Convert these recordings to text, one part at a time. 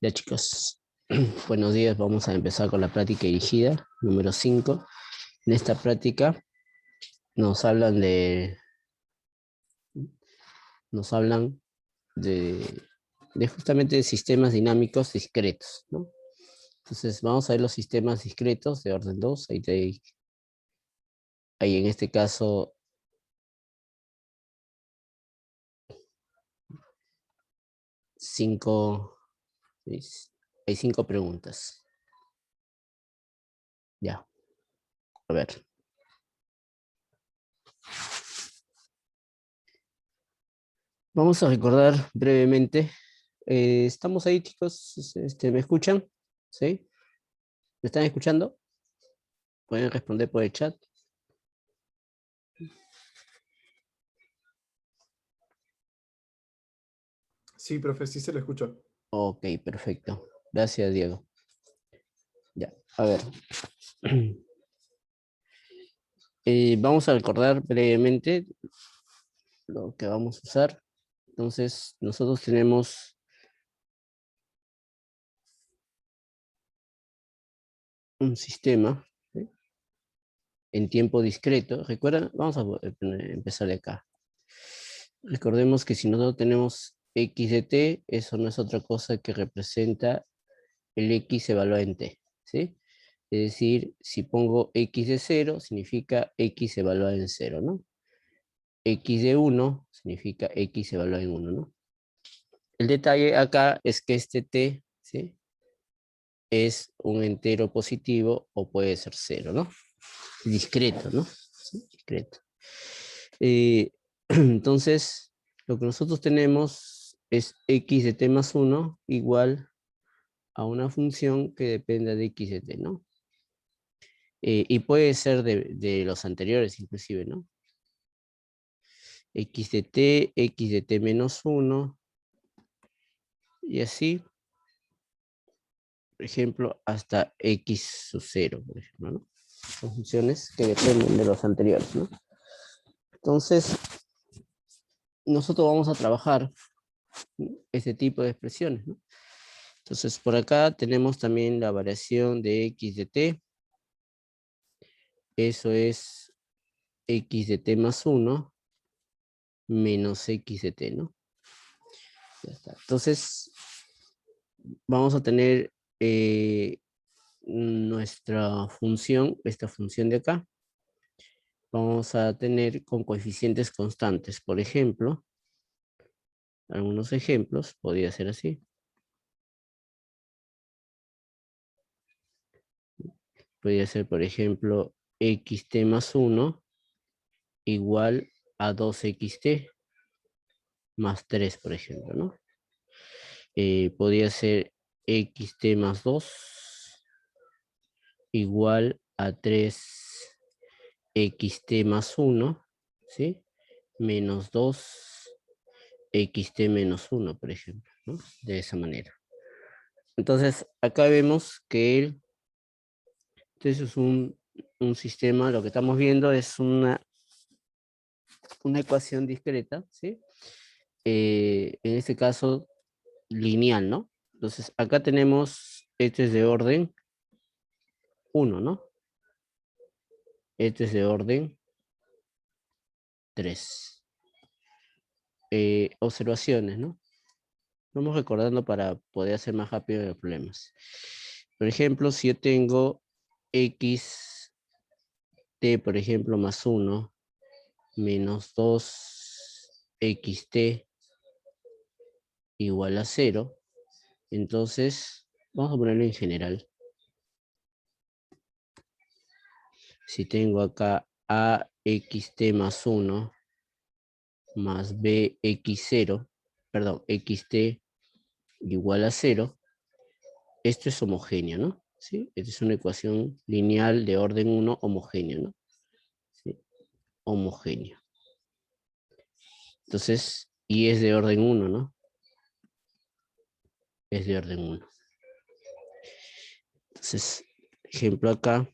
Ya chicos, buenos días, vamos a empezar con la práctica dirigida, número 5. En esta práctica nos hablan de, nos hablan de, de justamente sistemas dinámicos discretos, ¿no? Entonces vamos a ver los sistemas discretos de orden 2. Ahí en este caso, cinco, hay 5 preguntas. Ya, a ver. Vamos a recordar brevemente. ¿Estamos ahí, chicos? ¿Me escuchan? ¿Sí? ¿Me están escuchando? Pueden responder por el chat. Sí, profe, sí se lo escucho. Ok, perfecto. Gracias, Diego. Ya, a ver. Vamos a recordar brevemente lo que vamos a usar. Entonces, nosotros tenemos un sistema, ¿sí?, en tiempo discreto. ¿Recuerdan? Vamos a empezar de acá. Recordemos que si nosotros tenemos x de t, eso no es otra cosa que representa el x evaluado en t, ¿sí? Es decir, si pongo x de 0, significa x evaluado en 0, ¿no? X de 1 significa x evaluado en 1, ¿no? El detalle acá es que este t, ¿sí?, es un entero positivo o puede ser 0, ¿no? Discreto, ¿no? ¿Sí? Discreto. Entonces, lo que nosotros tenemos es x de t más 1 igual a una función que dependa de x de t, ¿no? Y puede ser de los anteriores inclusive, ¿no? X de t menos 1, y así, por ejemplo, hasta x sub 0, por ejemplo, ¿no? Son funciones que dependen de los anteriores, ¿no? Entonces, nosotros vamos a trabajar, ¿no?, este tipo de expresiones, ¿no? Entonces, por acá tenemos también la variación de x de t. Eso es x de t más 1 menos x de t, ¿no? Ya está. Entonces, vamos a tener nuestra función, esta función de acá, vamos a tener con coeficientes constantes. Por ejemplo, algunos ejemplos, podría ser así. Podría ser, por ejemplo, xt más 1 igual a 2xt más 3, por ejemplo, ¿no? Podría ser xt más 2 igual a 3xt más 1, ¿sí? Menos 2xt menos 1, por ejemplo, ¿no? De esa manera. Entonces, acá vemos que entonces es un sistema, lo que estamos viendo es una ecuación discreta, ¿sí? En este caso, lineal, ¿no? Entonces, acá tenemos, este es de orden 1, ¿no? Este es de orden 3. Observaciones, ¿no? Vamos recordando para poder hacer más rápido los problemas. Por ejemplo, si yo tengo xt, por ejemplo, más 1, menos 2xt igual a 0, entonces vamos a ponerlo en general. Si tengo acá axt más 1 más bx0, perdón, xt igual a 0, esto es homogéneo, ¿no? ¿Sí? Esta es una ecuación lineal de orden 1 homogéneo, ¿no? ¿Sí? Homogéneo. Entonces, y es de orden 1, ¿no? Es de orden 1. Entonces, ejemplo acá,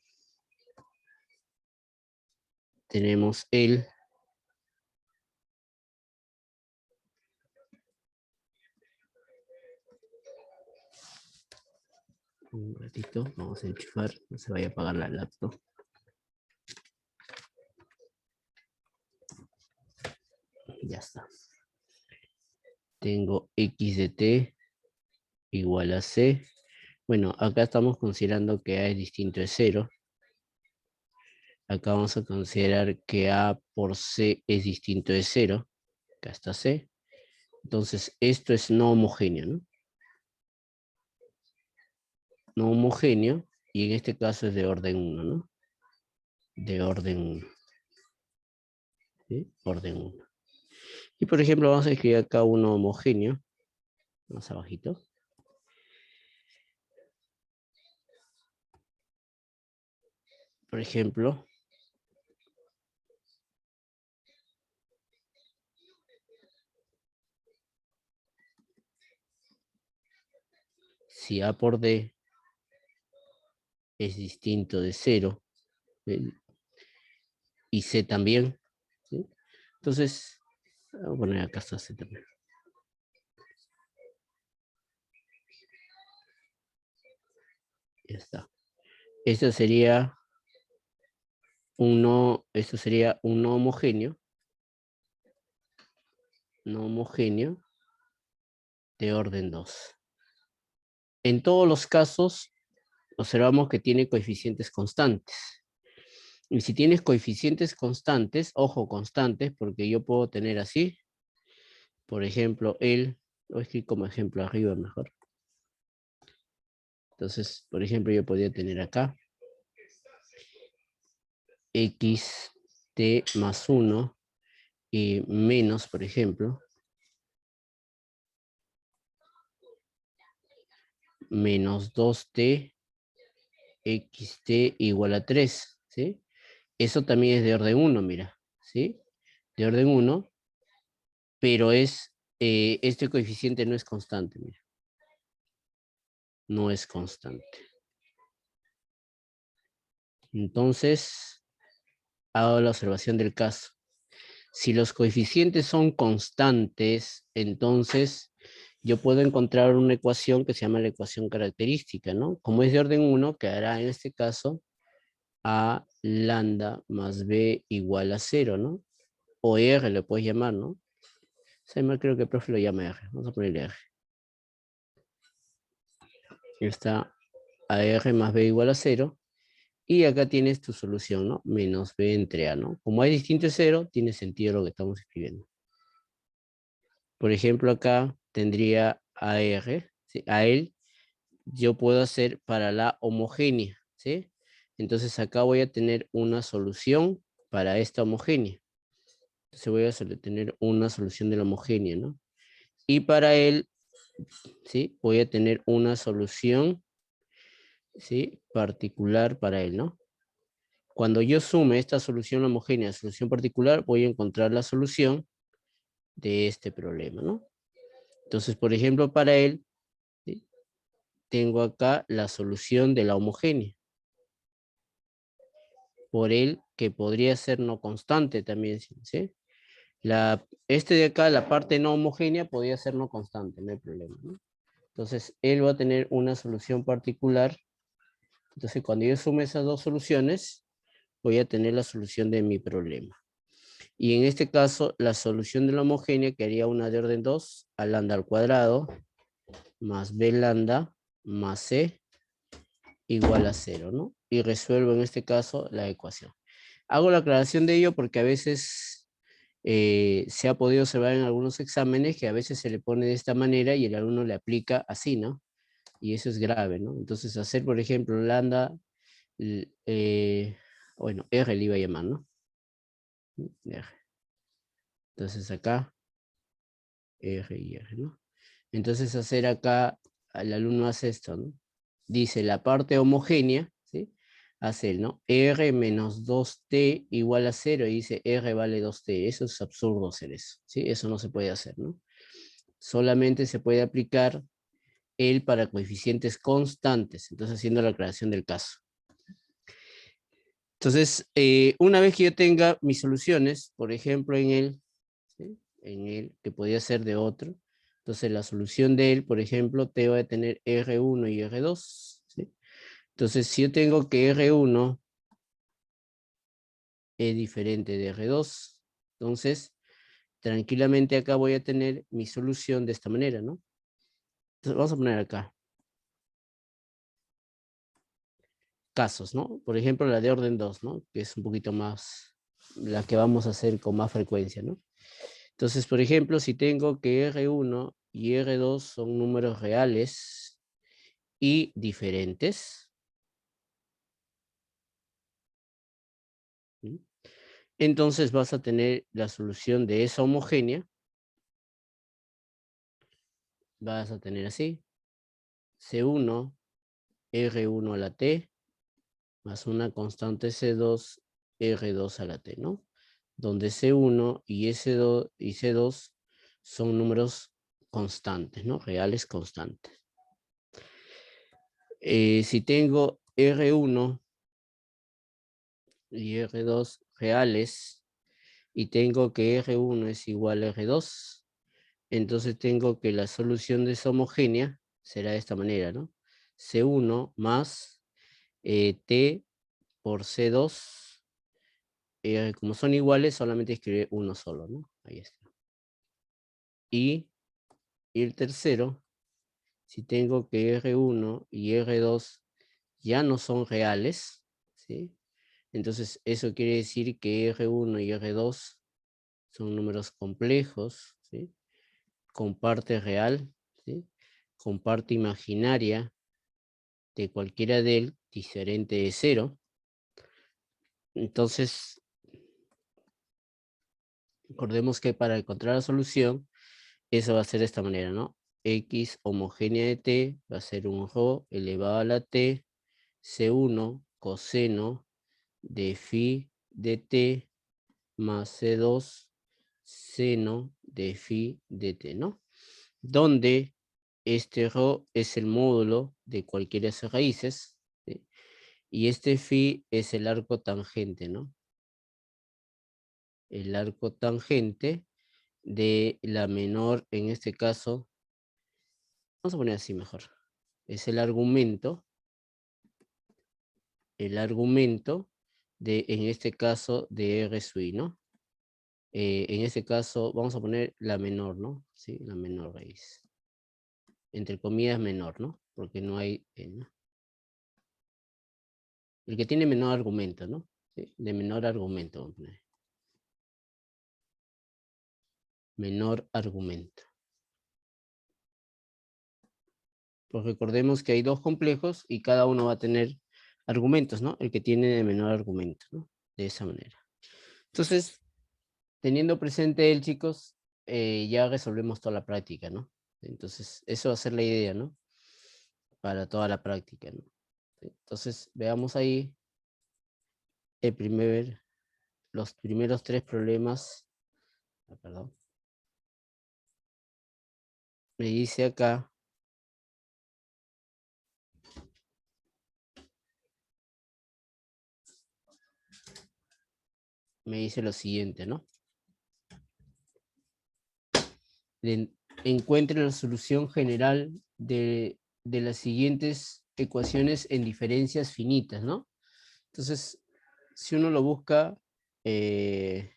tenemos el Un ratito, vamos a enchufar, no se vaya a apagar la laptop. Ya está. Tengo x de t igual a c. Bueno, acá estamos considerando que a es distinto de 0. Acá vamos a considerar que a por c es distinto de 0. Acá está c. Entonces, esto es no homogéneo, ¿no? No homogéneo, y en este caso es de orden 1, ¿no? De orden 1. ¿Sí? Orden 1. Y por ejemplo, vamos a escribir acá uno homogéneo, más abajito. Por ejemplo, si A por D es distinto de 0, y C también, ¿sí? Entonces, voy a poner acá está C también. Ya está. Esto sería esto sería un no homogéneo de orden 2. En todos los casos, observamos que tiene coeficientes constantes. Y si tienes coeficientes constantes, ojo, constantes, porque yo puedo tener así, por ejemplo, lo voy a escribir como ejemplo arriba mejor. Entonces, por ejemplo, yo podría tener acá xt más 1 y menos, por ejemplo, menos 2t xt igual a 3, ¿sí? Eso también es de orden 1, mira, ¿sí? De orden 1, pero este coeficiente no es constante, mira. No es constante. Entonces, hago la observación del caso. Si los coeficientes son constantes, entonces yo puedo encontrar una ecuación que se llama la ecuación característica, ¿no? Como es de orden 1, quedará en este caso a lambda más b igual a 0, ¿no? O R le puedes llamar, ¿no? Además creo que el profe lo llama R. Vamos a ponerle R. Está a R más b igual a 0. Y acá tienes tu solución, ¿no? Menos b entre a, ¿no? Como hay distinto de 0, tiene sentido lo que estamos escribiendo. Por ejemplo, acá tendría a R, ¿sí? A él yo puedo hacer para la homogénea, ¿sí? Entonces acá voy a tener una solución para esta homogénea. Entonces voy a tener una solución de la homogénea, ¿no? Y para él, ¿sí? Voy a tener una solución, ¿sí? Particular para él, ¿no? Cuando yo sume esta solución homogénea a solución particular, voy a encontrar la solución de este problema, ¿no? Entonces, por ejemplo, para él, ¿sí? Tengo acá la solución de la homogénea. Por él, que podría ser no constante también, ¿sí? Este de acá, la parte no homogénea, podría ser no constante, no hay problema, ¿no? Entonces, él va a tener una solución particular. Entonces, cuando yo sume esas dos soluciones, voy a tener la solución de mi problema. Y en este caso, la solución de la homogénea quedaría una de orden 2 a lambda al cuadrado más b lambda más c igual a 0, ¿no? Y resuelvo en este caso la ecuación. Hago la aclaración de ello porque a veces se ha podido observar en algunos exámenes que a veces se le pone de esta manera y el alumno le aplica así, ¿no? Y eso es grave, ¿no? Entonces hacer, por ejemplo, lambda, bueno, R le iba a llamar, ¿no? R. Entonces acá, R y R, ¿no? Entonces hacer acá, el alumno hace esto, ¿no? Dice la parte homogénea, ¿sí? Hace el, ¿no? R menos 2t igual a 0 y dice R vale 2t. Eso es absurdo hacer eso, ¿sí? Eso no se puede hacer, ¿no? Solamente se puede aplicar el para coeficientes constantes. Entonces haciendo la aclaración del caso. Entonces, una vez que yo tenga mis soluciones, por ejemplo, ¿sí? En el que podría ser de otro, entonces la solución de él, por ejemplo, te va a tener R1 y R2, ¿sí? Entonces, si yo tengo que R1 es diferente de R2, entonces, tranquilamente acá voy a tener mi solución de esta manera, ¿no? Entonces, vamos a poner acá casos, ¿no? Por ejemplo, la de orden 2, ¿no? Que es un poquito más, la que vamos a hacer con más frecuencia, ¿no? Entonces, por ejemplo, si tengo que R1 y R2 son números reales y diferentes, ¿sí? Entonces vas a tener la solución de esa homogénea, vas a tener así, C1, R1 a la T, más una constante C2, R2 a la T, ¿no? Donde C1 y S2 y C2 son números constantes, ¿no? Reales constantes. Si tengo R1 y R2 reales y tengo que R1 es igual a R2, entonces tengo que la solución de esa homogénea será de esta manera, ¿no? C1 más T por C2, como son iguales, solamente escribir uno solo, ¿no? Ahí está. Y el tercero, si tengo que R1 y R2 ya no son reales, ¿sí? Entonces eso quiere decir que R1 y R2 son números complejos, ¿sí? Con parte real, ¿sí? Con parte imaginaria de cualquiera de él diferente de cero. Entonces, recordemos que para encontrar la solución, eso va a ser de esta manera, ¿no? X homogénea de t va a ser un rho elevado a la t, C1 coseno de phi de t más C2 seno de phi de t, ¿no? Donde este rho es el módulo de cualquiera de esas raíces, ¿sí? Y este phi es el arco tangente, ¿no? El arco tangente de la menor, en este caso, vamos a poner así mejor. Es el argumento de, en este caso, de R sub I, ¿no? En este caso, vamos a poner la menor, ¿no? Sí, la menor raíz. Entre comillas, menor, ¿no? Porque no hay, ¿no? El que tiene menor argumento, ¿no? Sí, de menor argumento, vamos a poner. Menor argumento. Pues recordemos que hay dos complejos y cada uno va a tener argumentos, ¿no? El que tiene de menor argumento, ¿no? De esa manera. Entonces, teniendo presente él, chicos, ya resolvemos toda la práctica, ¿no? Entonces, eso va a ser la idea, ¿no? Para toda la práctica, ¿no? Entonces, veamos ahí los primeros tres problemas. Perdón. Me dice acá, me dice lo siguiente, ¿no? Encuentre la solución general de las siguientes ecuaciones en diferencias finitas, ¿no? Entonces, si uno lo busca, en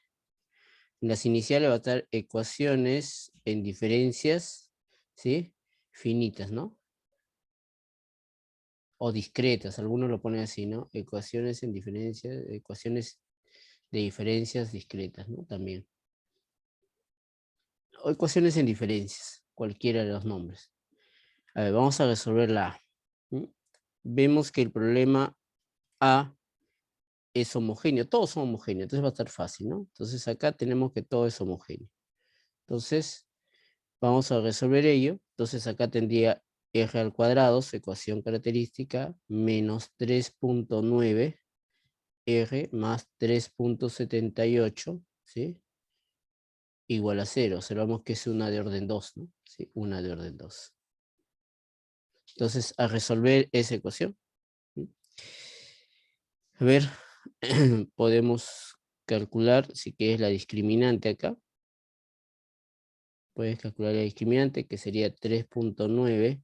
las iniciales va a estar ecuaciones en diferencias, ¿sí? Finitas, ¿no? O discretas, algunos lo ponen así, ¿no? Ecuaciones en diferencias, ecuaciones de diferencias discretas, ¿no? También. O ecuaciones en diferencias, cualquiera de los nombres. A ver, vamos a resolver la A. Vemos que el problema A es homogéneo, todos son homogéneos, entonces va a estar fácil, ¿no? Entonces acá tenemos que todo es homogéneo. Entonces, vamos a resolver ello. Entonces acá tendría r al cuadrado, su ecuación característica, menos 3.9 r más 3.78, ¿sí? Igual a 0. Observamos que es una de orden 2, ¿no? Sí, una de orden 2. Entonces, a resolver esa ecuación, ¿sí? A ver, podemos calcular si que es la discriminante acá. Puedes calcular la discriminante, que sería 3.9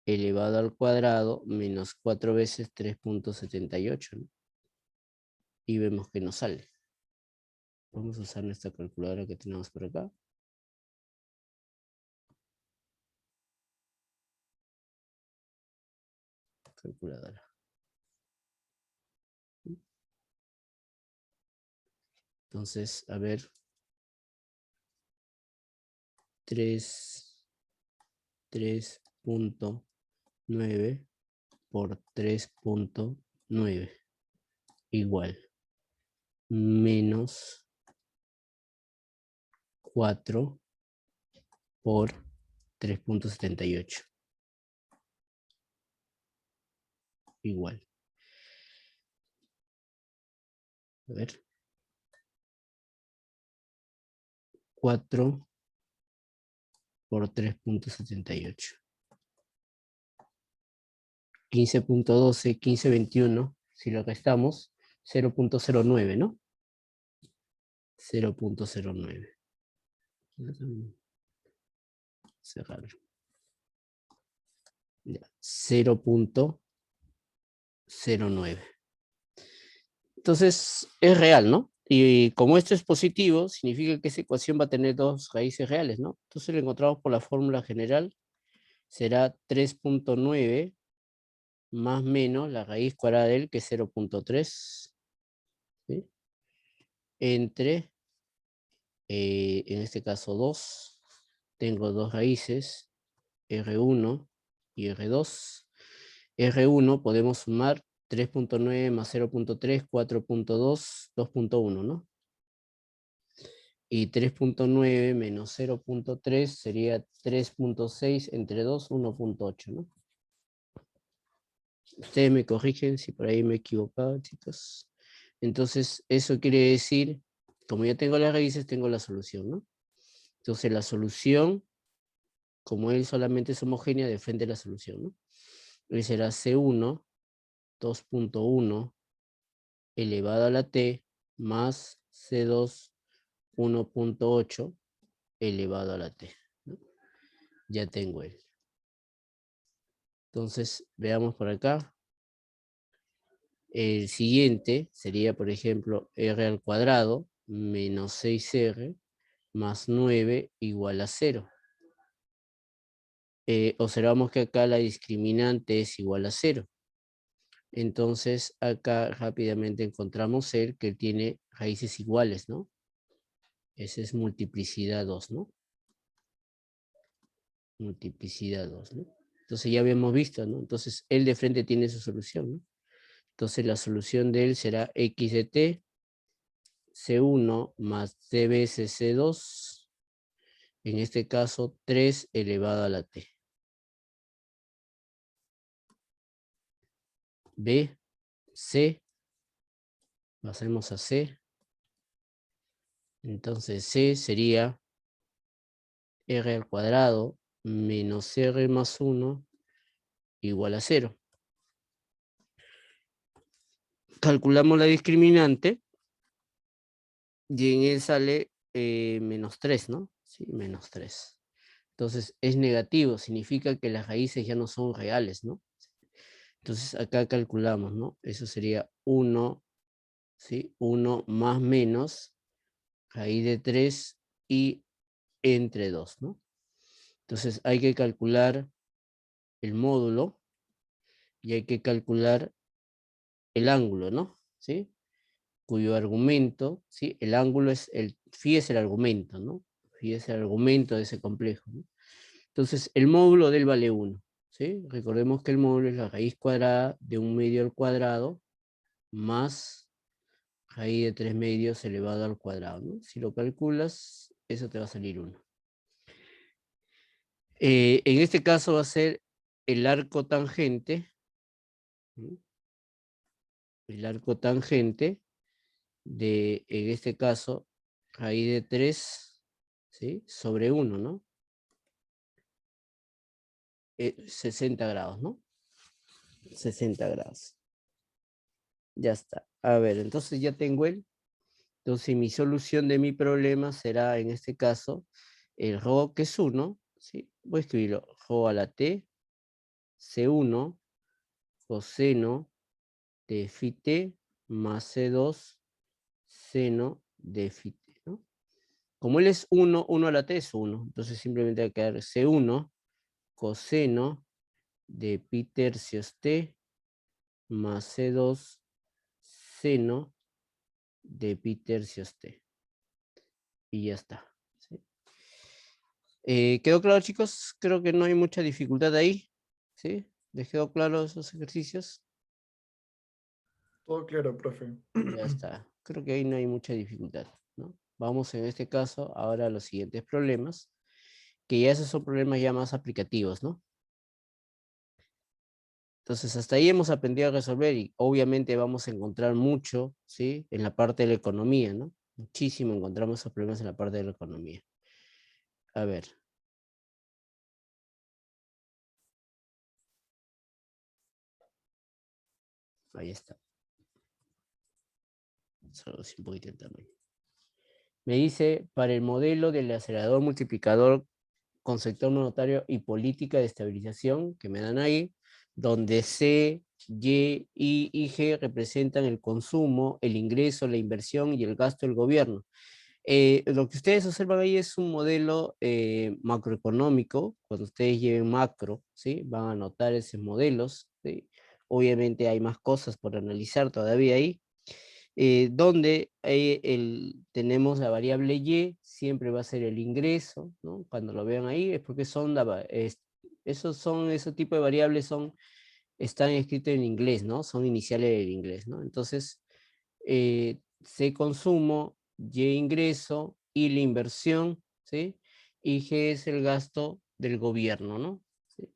elevado al cuadrado menos 4 veces 3.78, ¿no? Y vemos que nos sale. Vamos a usar nuestra calculadora que tenemos por acá. Calculadora. Entonces, a ver. 3.9 por 3.9 igual menos 4 por 3.78 igual. A ver. 4 por 3.78. 15.12, 15.21, si lo restamos, 0.09, ¿no? 0.09. Cerrar. 0.09. Entonces, es real, ¿no? Y como esto es positivo, significa que esa ecuación va a tener dos raíces reales, ¿no? Entonces lo encontramos por la fórmula general. Será 3.9 más menos la raíz cuadrada de él, que es 0.3, ¿sí? Entre, en este caso 2, tengo dos raíces, R1 y R2. R1 podemos sumar 3.9 más 0.3, 4.2, 2.1, ¿no? Y 3.9 menos 0.3 sería 3.6 entre 2, 1.8, ¿no? Ustedes me corrigen si por ahí me he equivocado, chicos. Entonces, eso quiere decir, como ya tengo las raíces, tengo la solución, ¿no? Entonces, la solución, como él solamente es homogénea, de frente a la solución, ¿no? Él será C1, 2.1, elevado a la T, más C2, 1.8, elevado a la T, ¿no? Ya tengo él. Entonces, veamos por acá. El siguiente sería, por ejemplo, R al cuadrado menos 6R más 9 igual a 0. Observamos que acá la discriminante es igual a 0. Entonces, acá rápidamente encontramos el que tiene raíces iguales, ¿no? Esa es multiplicidad 2, ¿no? Multiplicidad 2, ¿no? Entonces ya habíamos visto, ¿no? Entonces, él de frente tiene su solución, ¿no? Entonces, la solución de él será x de t, C1 más t veces C2, en este caso 3 elevado a la t. B, C, pasemos a C. Entonces C sería R al cuadrado menos R más 1 igual a 0. Calculamos la discriminante y en él sale menos 3, ¿no? Sí, menos 3. Entonces es negativo, significa que las raíces ya no son reales, ¿no? Entonces acá calculamos, ¿no? Eso sería 1, ¿sí? 1 más menos raíz de 3 y entre 2, ¿no? Entonces hay que calcular el módulo y hay que calcular el ángulo, ¿no? ¿Sí? Cuyo argumento, ¿sí? El ángulo es phi es el argumento, ¿no? Phi es el argumento de ese complejo, ¿no? Entonces el módulo del vale 1, ¿sí? Recordemos que el módulo es la raíz cuadrada de 1 medio al cuadrado más raíz de 3 medios elevado al cuadrado, ¿no? Si lo calculas, eso te va a salir 1. En este caso va a ser el arco tangente, ¿sí? El arco tangente de, en este caso, raíz de 3, ¿sí? Sobre 1, ¿no? 60 grados, ¿no? 60 grados. Ya está. A ver, entonces ya tengo el. Entonces mi solución de mi problema será, en este caso, el ρ, que es 1, ¿sí? Voy a escribirlo, ρ a la t, C1 coseno de phi t más C2 seno de phi t, ¿no? Como él es 1, 1 a la t es 1, entonces simplemente va a quedar C1 coseno de pi tercios t más C2 seno de pi tercios t. Y ya está. ¿Sí? ¿Quedó claro, chicos? Creo que no hay mucha dificultad ahí. ¿Sí? ¿Les quedó claro esos ejercicios? Todo claro, profe. Ya está. Creo que ahí no hay mucha dificultad, ¿no? Vamos en este caso ahora a los siguientes problemas, que ya esos son problemas ya más aplicativos, ¿no? Entonces, hasta ahí hemos aprendido a resolver y obviamente vamos a encontrar mucho, ¿sí? En la parte de la economía, ¿no? Muchísimo encontramos esos problemas en la parte de la economía. A ver. Ahí está. Solo un poquito el tamaño. Me dice, para el modelo del acelerador multiplicador con sector monetario y política de estabilización que me dan ahí, donde C, Y, I y G representan el consumo, el ingreso, la inversión y el gasto del gobierno. Lo que ustedes observan ahí es un modelo macroeconómico. Cuando ustedes lleven macro, ¿sí? Van a notar esos modelos, ¿sí? Obviamente hay más cosas por analizar todavía ahí. Donde tenemos la variable Y, siempre va a ser el ingreso, ¿no? Cuando lo vean ahí es porque son, ese tipo de variables están escritos en inglés, ¿no? Son iniciales del inglés, ¿no? Entonces, C consumo, Y ingreso, I la inversión, ¿sí? Y G es el gasto del gobierno, ¿no? ¿Sí?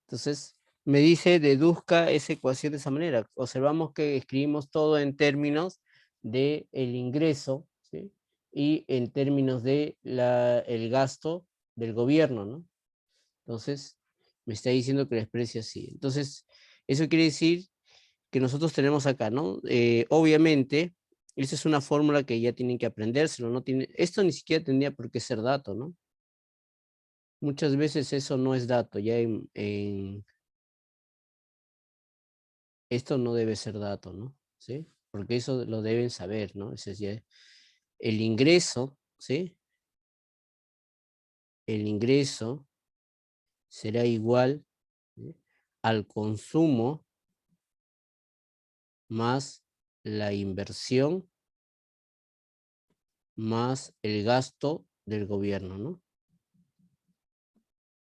Entonces, me dice, deduzca esa ecuación de esa manera. Observamos que escribimos todo en términos de el ingreso, ¿sí? Y en términos de el gasto del gobierno, ¿no? Entonces, me está diciendo que la exprese así. Entonces, eso quiere decir que nosotros tenemos acá, ¿no? Obviamente, esa es una fórmula que ya tienen que aprendérselo, no tiene, esto ni siquiera tendría por qué ser dato, ¿no? Muchas veces eso no es dato, ya esto no debe ser dato, ¿no? ¿Sí? Porque eso lo deben saber, ¿no? Ese es ya el ingreso, ¿sí? El ingreso será igual, ¿sí? Al consumo más la inversión más el gasto del gobierno, ¿no?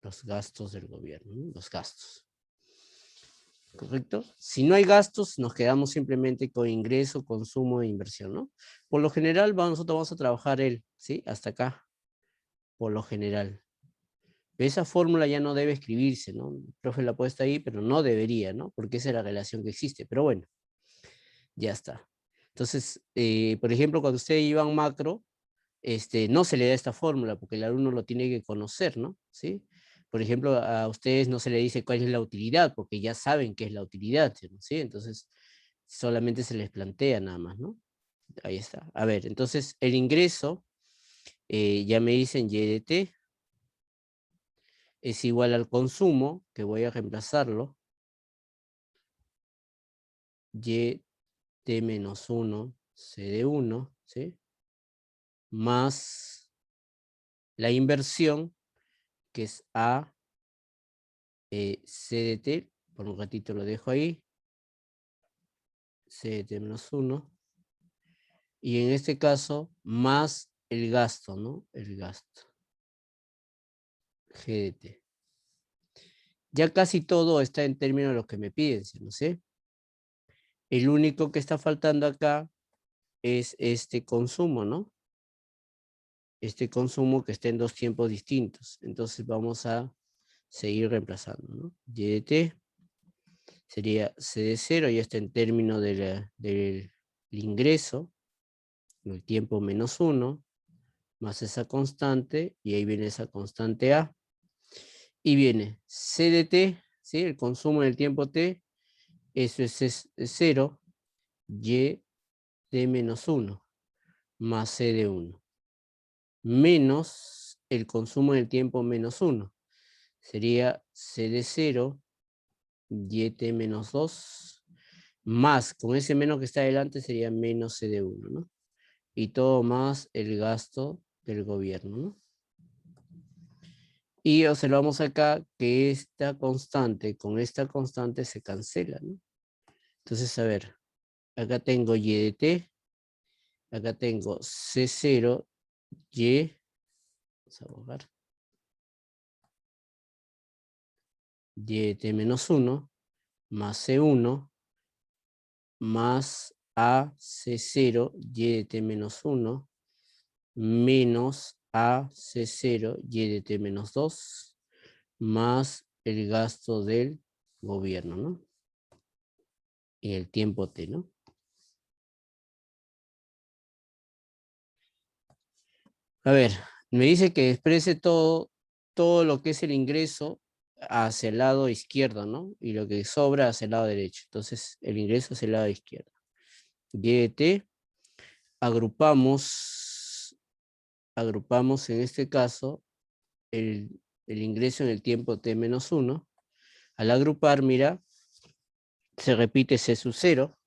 Los gastos del gobierno, ¿no? Los gastos. ¿Correcto? Si no hay gastos, nos quedamos simplemente con ingreso, consumo e inversión, ¿no? Por lo general, nosotros vamos a trabajar ¿sí? Hasta acá, por lo general. Esa fórmula ya no debe escribirse, ¿no? El profe la ha puesto ahí, pero no debería, ¿no? Porque esa es la relación que existe. Pero bueno, ya está. Entonces, por ejemplo, cuando ustedes llevan macro, no se le da esta fórmula porque el alumno lo tiene que conocer, ¿no? ¿Sí? Por ejemplo, a ustedes no se le dice cuál es la utilidad porque ya saben qué es la utilidad, ¿sí? Entonces, solamente se les plantea nada más, ¿no? Ahí está. A ver, entonces el ingreso, ya me dicen Y de T, es igual al consumo, que voy a reemplazarlo, Y T menos 1, C de 1, ¿sí? Más la inversión, que es A C de T, por un ratito lo dejo ahí, C de T menos 1, y en este caso, más el gasto, ¿no? El gasto, G de T. Ya casi todo está en términos de lo que me piden, ¿no sé? El único que está faltando acá es este consumo, ¿no? Este consumo que está en dos tiempos distintos. Entonces vamos a seguir reemplazando, ¿no? Y de T sería C de 0, ya está en términos del ingreso, el tiempo menos 1, más esa constante, y ahí viene esa constante A. Y viene C de T, ¿sí? El consumo en el tiempo T, eso es 0, Y de menos 1, más C de 1, menos el consumo en el tiempo menos 1. Sería C de 0, YT menos 2, más, con ese menos que está adelante sería menos C de 1, ¿no? Y todo más el gasto del gobierno, ¿no? Y observamos acá que esta constante con esta constante se cancela, ¿no? Entonces, a ver, acá tengo Y de T, acá tengo C0, Y, vamos a borrar, Y de T menos 1, más C1, más A C0, Y de T menos 1, menos A C0, Y de T menos 2, más el gasto del gobierno, ¿no? Y el tiempo T, ¿no? A ver, me dice que exprese todo lo que es el ingreso hacia el lado izquierdo, ¿no? Y lo que sobra hacia el lado derecho. Entonces, el ingreso hacia el lado izquierdo. Y de T, agrupamos en este caso el ingreso en el tiempo T menos 1. Al agrupar, mira, se repite C sub 0.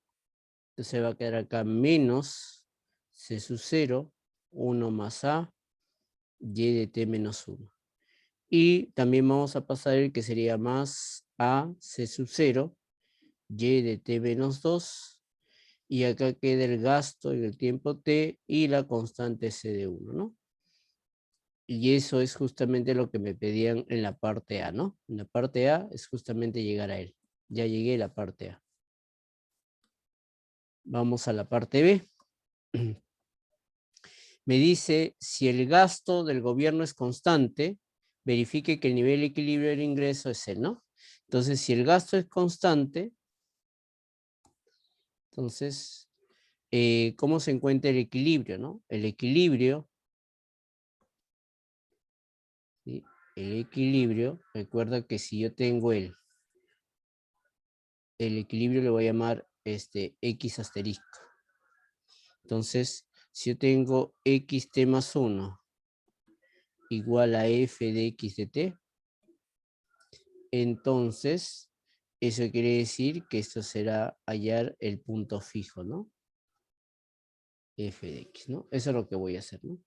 Entonces va a quedar acá menos C sub 0, 1 más A, Y de T menos 1. Y también vamos a pasar el que sería más A C sub 0, Y de T menos 2. Y acá queda el gasto en el tiempo T y la constante C de 1, ¿no? Y eso es justamente lo que me pedían en la parte A, ¿no? En la parte A es justamente llegar a él. Ya llegué a la parte A. Vamos a la parte B. Me dice, si el gasto del gobierno es constante, verifique que el nivel de equilibrio del ingreso es el, ¿no? Entonces, si el gasto es constante, entonces, ¿cómo se encuentra el equilibrio, no? El equilibrio, ¿sí? El equilibrio, recuerda que si yo tengo el equilibrio le voy a llamar X asterisco. Entonces, si yo tengo xt más 1 igual a f de x de t, entonces eso quiere decir que esto será hallar el punto fijo, ¿no? F de x, ¿no? Eso es lo que voy a hacer, ¿no?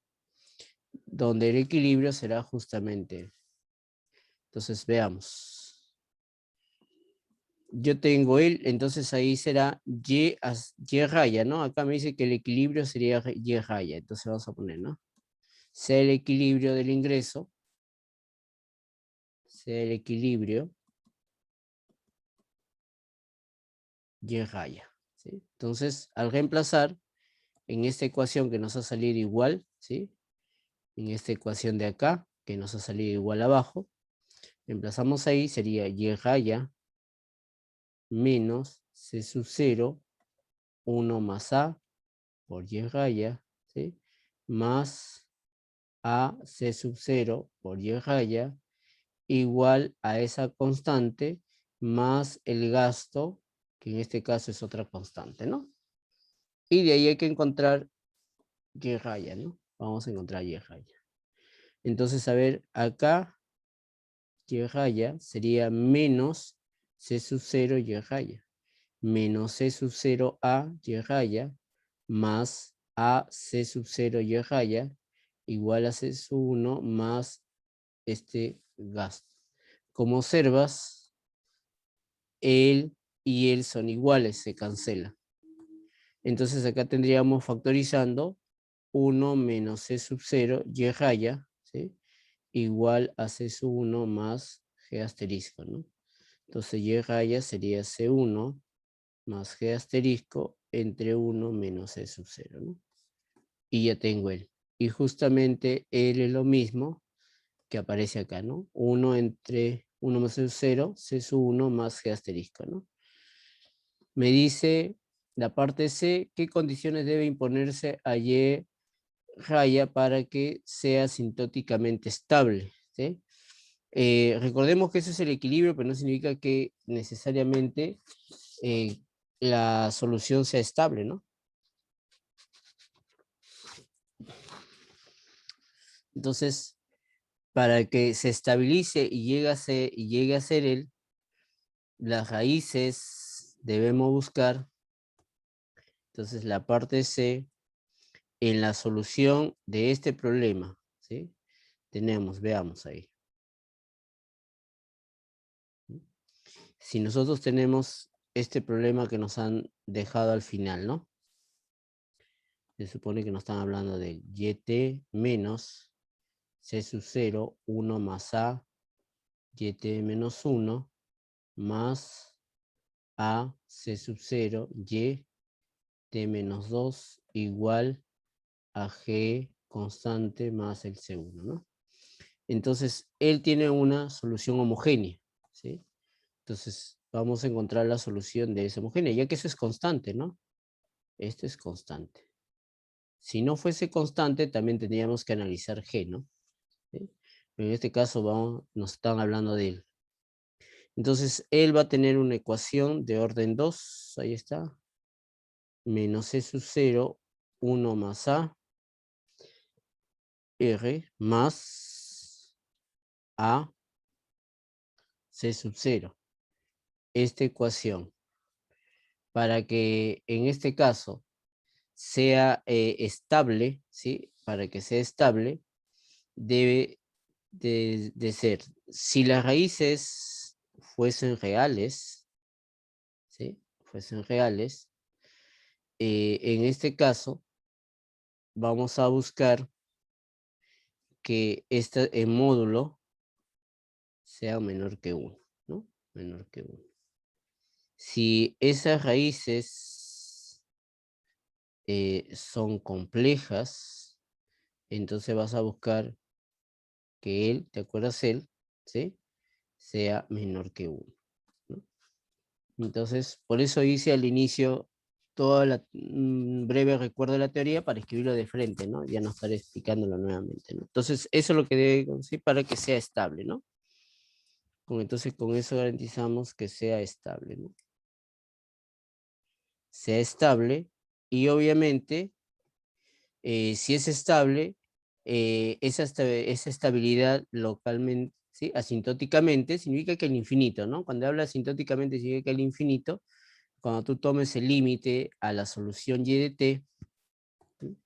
Donde el equilibrio será justamente. Entonces, veamos. Yo tengo él, entonces ahí será y raya, ¿no? Acá me dice que el equilibrio sería y raya, entonces vamos a poner, ¿no? Sea el equilibrio del ingreso, sea el equilibrio y raya, ¿sí? Entonces, al reemplazar en esta ecuación que nos ha salido igual, ¿sí? En esta ecuación de acá, que nos ha salido igual abajo, reemplazamos ahí, sería y raya menos c sub 0, 1 más a por y raya, ¿sí? Más a c sub 0 por y raya, igual a esa constante, más el gasto, que en este caso es otra constante, ¿no? Y de ahí hay que encontrar y raya, ¿no? Vamos a encontrar y raya. Entonces, a ver, acá y raya sería menos c sub 0 y raya, menos c sub 0 a y raya, más a c sub 0 y raya, igual a c sub 1 más este gasto. Como observas, él y él son iguales, se cancela. Entonces acá tendríamos factorizando 1 menos c sub 0 y raya, ¿sí? Igual a c sub 1 más g asterisco, ¿no? Entonces y raya sería c1 más g asterisco entre 1 menos c sub 0, ¿no? Y ya tengo él. Y justamente él es lo mismo que aparece acá, ¿no? 1 entre 1 más c sub 0, c sub 1 más g asterisco, ¿no? Me dice la parte C, ¿qué condiciones debe imponerse a Y raya para que sea asintóticamente estable? ¿Sí? Recordemos que eso es el equilibrio, pero no significa que necesariamente la solución sea estable, ¿no? Entonces, para que se estabilice y llegue a ser él, las raíces debemos buscar, entonces la parte C, en la solución de este problema, ¿sí? Tenemos, veamos ahí. Si nosotros tenemos este problema que nos han dejado al final, ¿no? Se supone que nos están hablando del YT menos C sub 0, 1 más A, YT menos 1, más A, C sub 0, Y, T menos 2, igual a G constante más el C1, ¿no? Entonces, él tiene una solución homogénea, ¿sí? Entonces, vamos a encontrar la solución de esa homogénea, ya que eso es constante, ¿no? Esto es constante. Si no fuese constante, también tendríamos que analizar G, ¿no? ¿Sí? En este caso, nos están hablando de él. Entonces, él va a tener una ecuación de orden 2, ahí está, menos C sub 0, 1 más A, R, más A, C sub 0. Esta ecuación, para que en este caso sea estable, ¿sí? Para que sea estable, debe de ser, si las raíces fuesen reales, ¿sí? Fuesen reales, en este caso vamos a buscar que el módulo sea menor que 1, ¿no? Menor que 1. Si esas raíces son complejas, entonces vas a buscar que él, ¿te acuerdas él? ¿Sí? Sea menor que 1, ¿no? Entonces, por eso hice al inicio toda breve recuerdo de la teoría para escribirlo de frente, ¿no? Ya no estaré explicándolo nuevamente, ¿no? Entonces, eso es lo que debe conseguir para que sea estable, ¿no? Entonces, con eso garantizamos que sea estable, ¿no? Sea estable y obviamente, si es estable, esa estabilidad localmente, ¿sí? Asintóticamente, significa que el infinito, ¿no? Cuando habla asintóticamente significa que el infinito, cuando tú tomes el límite a la solución y de t, ¿sí?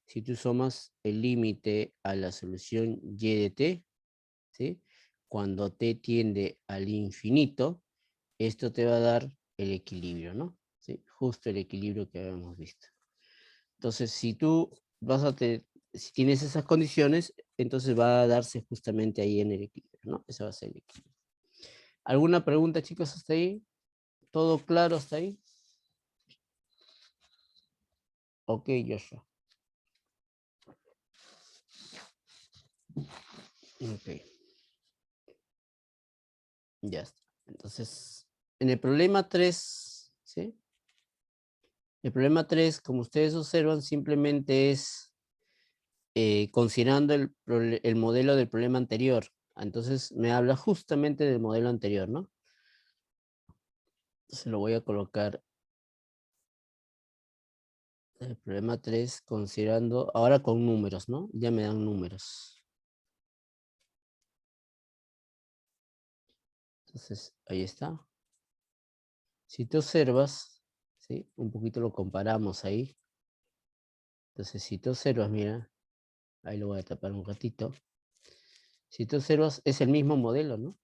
Si tú sumas el límite a la solución y de t, ¿sí? Cuando t tiende al infinito, esto te va a dar el equilibrio, ¿no? ¿Sí? Justo el equilibrio que habíamos visto. Entonces, si tú si tienes esas condiciones, entonces va a darse justamente ahí en el equilibrio, ¿no? Eso va a ser el equilibrio. ¿Alguna pregunta, chicos, hasta ahí? ¿Todo claro hasta ahí? Ok, Joshua. Ok, ya está. Entonces, en el problema 3, ¿sí? El problema 3, como ustedes observan, simplemente es considerando el modelo del problema anterior. Entonces, me habla justamente del modelo anterior, ¿no? Se lo voy a colocar el problema 3, considerando, ahora con números, ¿no? Ya me dan números. Entonces, ahí está. Si te observas, ¿sí? Un poquito lo comparamos ahí. Entonces, si te observas, mira, ahí lo voy a tapar un ratito. Si te observas, es el mismo modelo, ¿no?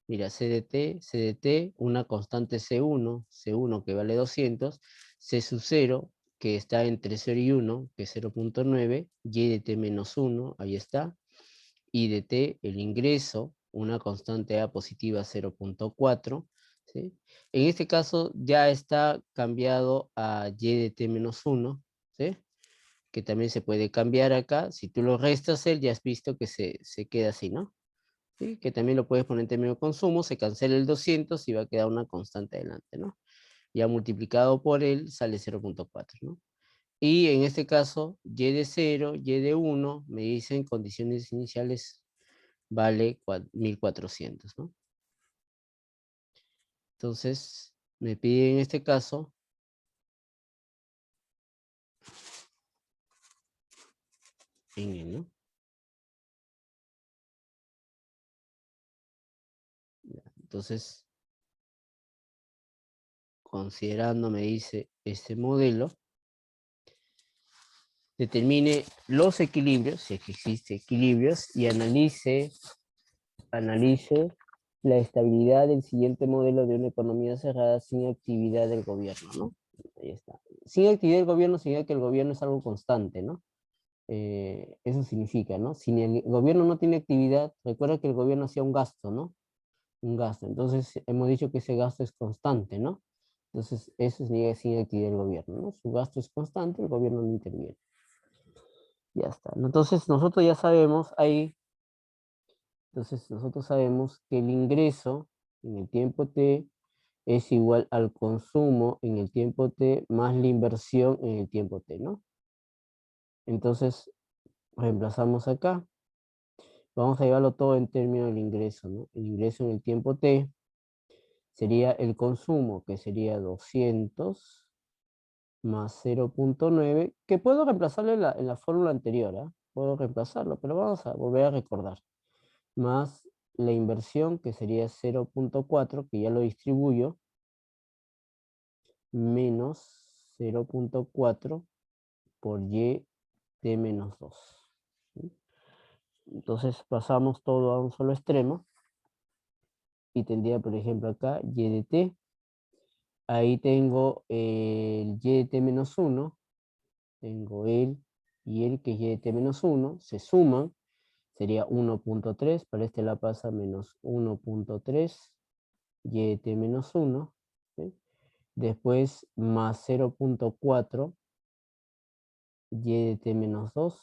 Mira, CDT, una constante C1 que vale 200, C sub 0, que está entre 0 y 1, que es 0.9, y de t menos 1, ahí está, y de t, el ingreso, una constante A positiva 0.4, ¿sí? En este caso ya está cambiado a y de t menos 1, ¿sí? Que también se puede cambiar acá. Si tú lo restas, ya has visto que se queda así, ¿no? ¿Sí? Que también lo puedes poner en términos de consumo, se cancela el 200 y va a quedar una constante adelante, ¿no? Ya multiplicado por él sale 0.4, ¿no? Y en este caso, y de 0, y de 1, me dicen condiciones iniciales vale 1400, ¿no? Entonces, me pide en este caso ¿no? Entonces, considerando, me dice, este modelo, determine los equilibrios, si es que existe equilibrios, y analice la estabilidad del siguiente modelo de una economía cerrada sin actividad del gobierno, ¿no? Ahí está. Sin actividad del gobierno significa que el gobierno es algo constante, ¿no? Eso significa, ¿no? Si el gobierno no tiene actividad, recuerda que el gobierno hacía un gasto, ¿no? Un gasto. Entonces, hemos dicho que ese gasto es constante, ¿no? Entonces, eso significa sin actividad del gobierno, ¿no? Su gasto es constante, el gobierno no interviene. Ya está, ¿no? Entonces, nosotros ya sabemos ahí, entonces nosotros sabemos que el ingreso en el tiempo t es igual al consumo en el tiempo t más la inversión en el tiempo t, ¿no? Entonces, reemplazamos acá. Vamos a llevarlo todo en términos del ingreso, ¿no? El ingreso en el tiempo t sería el consumo, que sería 200 más 0.9, que puedo reemplazarlo en la fórmula anterior, ¿ah? Puedo reemplazarlo, pero vamos a volver a recordar. Más la inversión, que sería 0.4, que ya lo distribuyo, menos 0.4 por y de menos 2. ¿Sí? Entonces pasamos todo a un solo extremo y tendría, por ejemplo, acá y de t. Ahí tengo el y de t menos 1, tengo el y el que es y de t menos 1, se suman, sería 1.3, para este la pasa menos 1.3, y de t menos 1, ¿sí? Después más 0.4, y de t menos 2,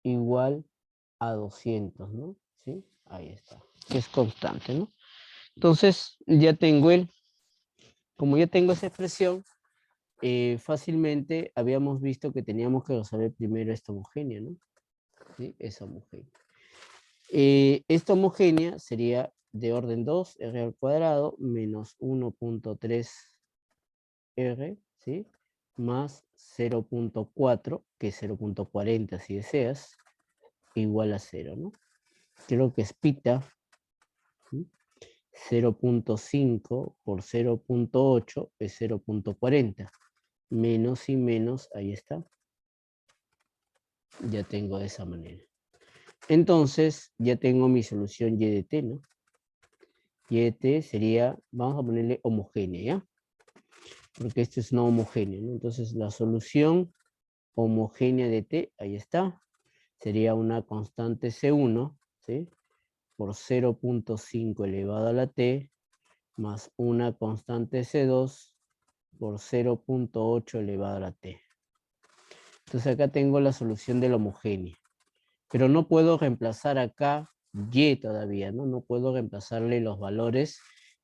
igual a 200, ¿no? ¿Sí? Ahí está, que es constante, ¿no? Entonces, ya tengo como ya tengo esa expresión, fácilmente habíamos visto que teníamos que resolver primero esta homogénea, ¿no? ¿Sí? Esa homogénea. Esta homogénea sería de orden 2, r al cuadrado, menos 1.3 r, ¿sí? Más 0.4, que es 0.40 si deseas, igual a 0, ¿no? Creo que es pita, ¿sí? 0.5 por 0.8 es 0.40. Menos y menos, ahí está. Ya tengo de esa manera. Entonces, ya tengo mi solución y de t, ¿no? Y de t sería, vamos a ponerle homogénea, ¿ya? Porque esto es no homogéneo, ¿no? Entonces, la solución homogénea de t, ahí está, sería una constante C1, ¿sí? Por 0.5 elevado a la t, más una constante C2 por 0.8 elevado a la t. Entonces acá tengo la solución de la homogénea. Pero no puedo reemplazar acá y todavía, ¿no? No puedo reemplazarle los valores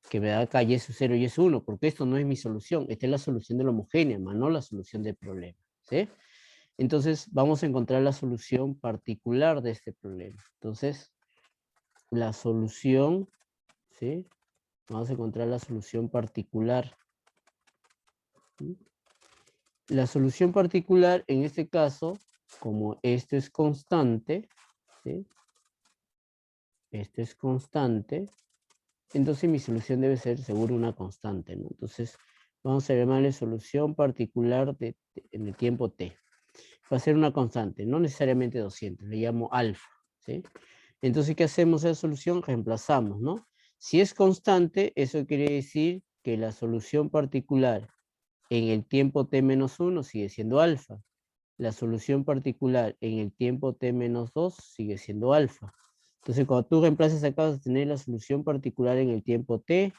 que me da acá y es 0 y es 1, porque esto no es mi solución. Esta es la solución de la homogénea, más no la solución del problema, ¿sí? Entonces vamos a encontrar la solución particular de este problema. Entonces, la solución, ¿sí? Vamos a encontrar la solución particular. ¿Sí? La solución particular, en este caso, como esto es constante, ¿sí? Esto es constante, entonces mi solución debe ser seguro una constante, ¿no? Entonces, vamos a llamarle solución particular en el tiempo t. Va a ser una constante, no necesariamente 200, le llamo alfa, ¿sí? Entonces, ¿qué hacemos en la solución? Reemplazamos, ¿no? Si es constante, eso quiere decir que la solución particular en el tiempo t menos 1 sigue siendo alfa. La solución particular en el tiempo t menos 2 sigue siendo alfa. Entonces, cuando tú reemplaces acá, vas a tener la solución particular en el tiempo t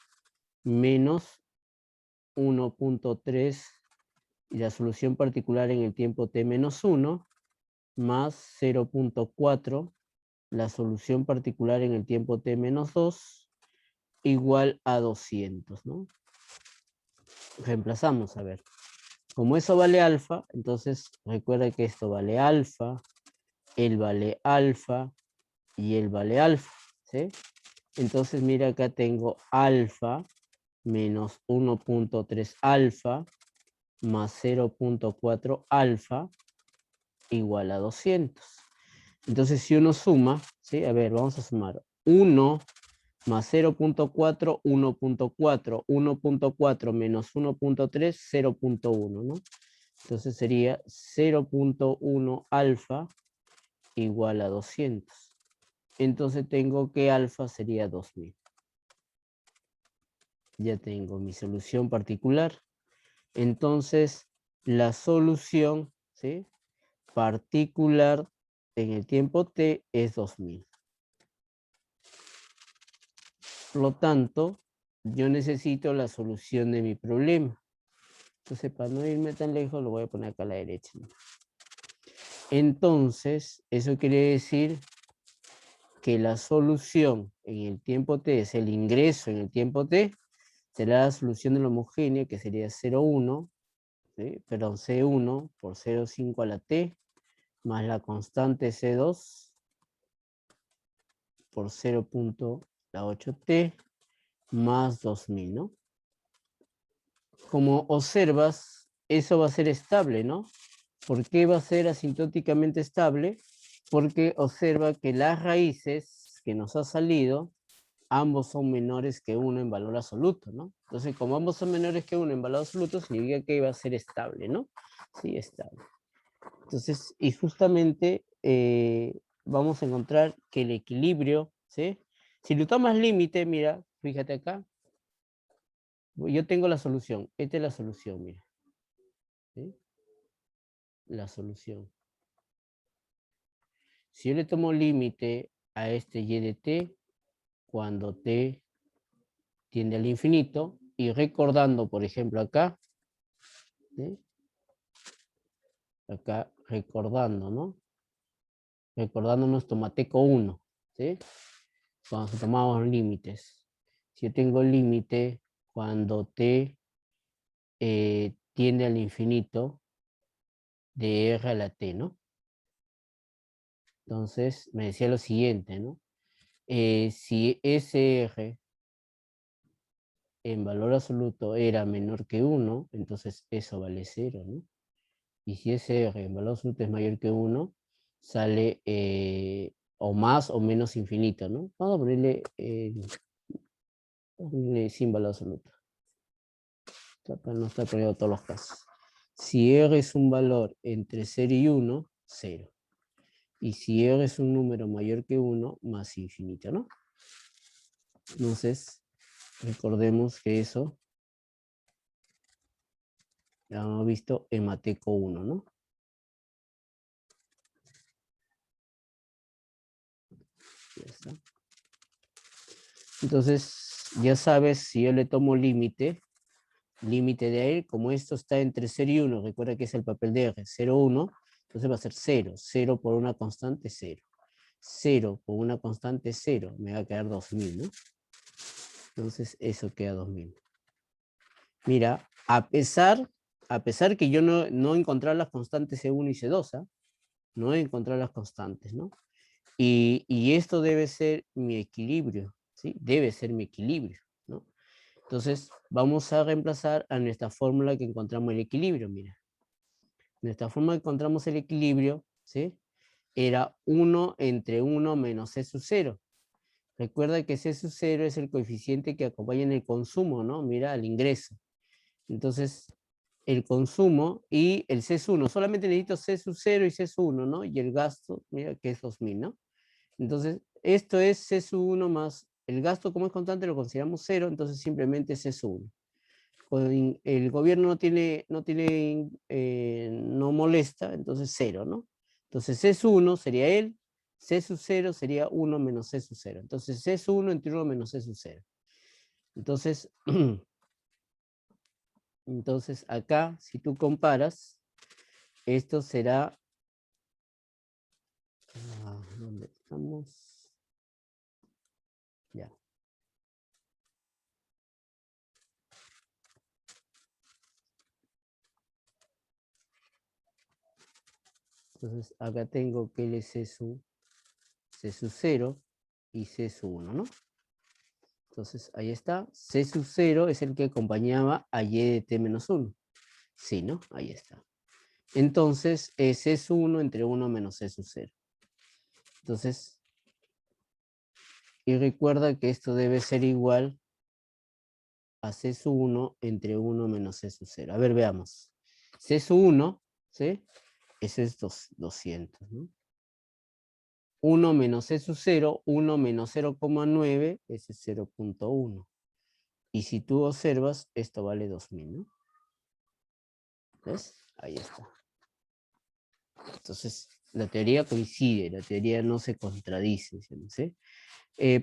menos 1.3 y la solución particular en el tiempo t menos 1 más 0.4, la solución particular en el tiempo t menos 2 igual a 200, ¿no? Reemplazamos, a ver. Como eso vale alfa, entonces recuerda que esto vale alfa, el vale alfa y el vale alfa, ¿sí? Entonces mira, acá tengo alfa menos 1.3 alfa más 0.4 alfa igual a 200. Entonces si uno suma, ¿sí? A ver, vamos a sumar 1 más 0.4, 1.4, 1.4 menos 1.3, 0.1, ¿no? Entonces sería 0.1 alfa igual a 200. Entonces tengo que alfa sería 2000. Ya tengo mi solución particular. Entonces, la solución, ¿sí?, particular en el tiempo t es 2000. Por lo tanto, yo necesito la solución de mi problema. Entonces, para no irme tan lejos, lo voy a poner acá a la derecha, ¿no? Entonces, eso quiere decir que la solución en el tiempo t es el ingreso en el tiempo t, será la solución de la homogénea, que sería 0,1, ¿sí?, perdón, C1 por 0,5 a la t, más la constante C2 por 0.8t, más 2000, ¿no? Como observas, eso va a ser estable, ¿no? ¿Por qué va a ser asintóticamente estable? Porque observa que las raíces que nos ha salido, ambos son menores que 1 en valor absoluto, ¿no? Entonces, como ambos son menores que 1 en valor absoluto, significa que va a ser estable, ¿no? Sí, estable. Entonces, y justamente vamos a encontrar que el equilibrio, ¿sí? Si lo tomas límite, mira, fíjate acá, yo tengo la solución, esta es la solución, mira, ¿sí? La solución. Si yo le tomo límite a este y de t, cuando t tiende al infinito, y recordando, por ejemplo, acá, ¿sí?, acá recordando, ¿no? Recordándonos tomateco 1, ¿sí? Cuando tomamos límites. Si yo tengo límite cuando t tiende al infinito de r a la t, ¿no? Entonces me decía lo siguiente, ¿no? Si SR en valor absoluto era menor que 1, entonces eso vale 0, ¿no? Y si SR en valor absoluto es mayor que 1, sale o más o menos infinito, ¿no? Vamos a ponerle sin valor absoluto, para no estar poniendo todos los casos. Si R es un valor entre 0 y 1, 0. Y si R es un número mayor que 1, más infinito, ¿no? Entonces, recordemos que eso ya hemos visto en Mateco 1, ¿no? Ya está. Entonces, ya sabes, si yo le tomo límite de él, como esto está entre 0 y 1, recuerda que es el papel de R, 0, 1, entonces va a ser 0. 0 por una constante, 0. 0 por una constante, 0. Me va a quedar 2000, ¿no? Entonces, eso queda 2000. Mira, a pesar que yo no encontrar las constantes C1 y C2, ¿ah? No encontrar las constantes, ¿no? Y esto debe ser mi equilibrio, ¿sí? Debe ser mi equilibrio, ¿no? Entonces, vamos a reemplazar a nuestra fórmula que encontramos el equilibrio, mira. Nuestra fórmula que encontramos el equilibrio, ¿sí?, era 1 entre 1 menos C sub 0. Recuerda que C sub 0 es el coeficiente que acompaña en el consumo, ¿no? Mira, al ingreso. Entonces, el consumo y el C sub 1, solamente necesito C sub 0 y C sub 1, ¿no? Y el gasto, mira, que es 2000, ¿no? Entonces, esto es C sub 1 más el gasto, como es constante, lo consideramos 0, entonces simplemente C sub 1. El gobierno no molesta, entonces 0, ¿no? Entonces C sub 1 sería él, C sub 0 sería 1 menos C sub 0. Entonces C sub 1 entre 1 menos C sub 0. Entonces, acá, si tú comparas, esto será... ¿dónde estamos? Ya. Entonces, acá tengo que L es C sub 0 y C sub 1, ¿no? Entonces, ahí está. C sub 0 es el que acompañaba a Y de T menos 1. Sí, ¿no? Ahí está. Entonces, C sub 1 entre 1 menos C sub 0. Entonces, Y recuerda que esto debe ser igual a C sub 1 entre 1 menos C sub 0. A ver, veamos. C sub 1, ¿sí? Ese es 200, ¿no? 1 menos C sub 0, 1 menos 0,9, ese es 0,1. Y si tú observas, esto vale 2000, ¿no? ¿Ves? Ahí está. Entonces, la teoría coincide, la teoría no se contradice, ¿sí?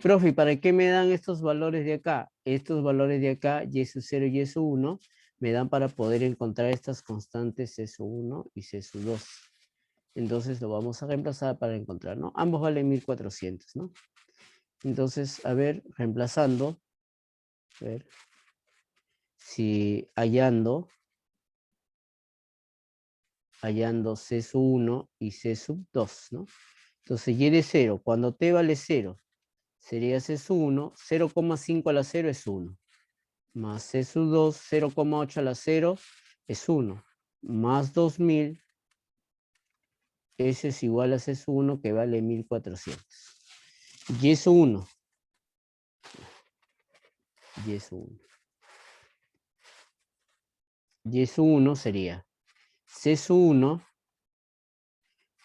Profe, ¿para qué me dan estos valores de acá? Estos valores de acá, y sub 0 y y sub 1, me dan para poder encontrar estas constantes C sub 1 y C sub 2. Entonces lo vamos a reemplazar para encontrar, ¿no? Ambos valen 1400, ¿no? Entonces, a ver, reemplazando, a ver, si hallando C sub 1 y C sub 2, ¿no? Entonces, y de 0, cuando t vale 0, sería C sub 1, 0,5 a la 0 es 1. Más C sub 2, 0,8 a la 0 es 1. Más 2000, ese es igual a C sub 1 que vale 1400. Y sub 1. Y sub 1. Y sub 1 sería C sub 1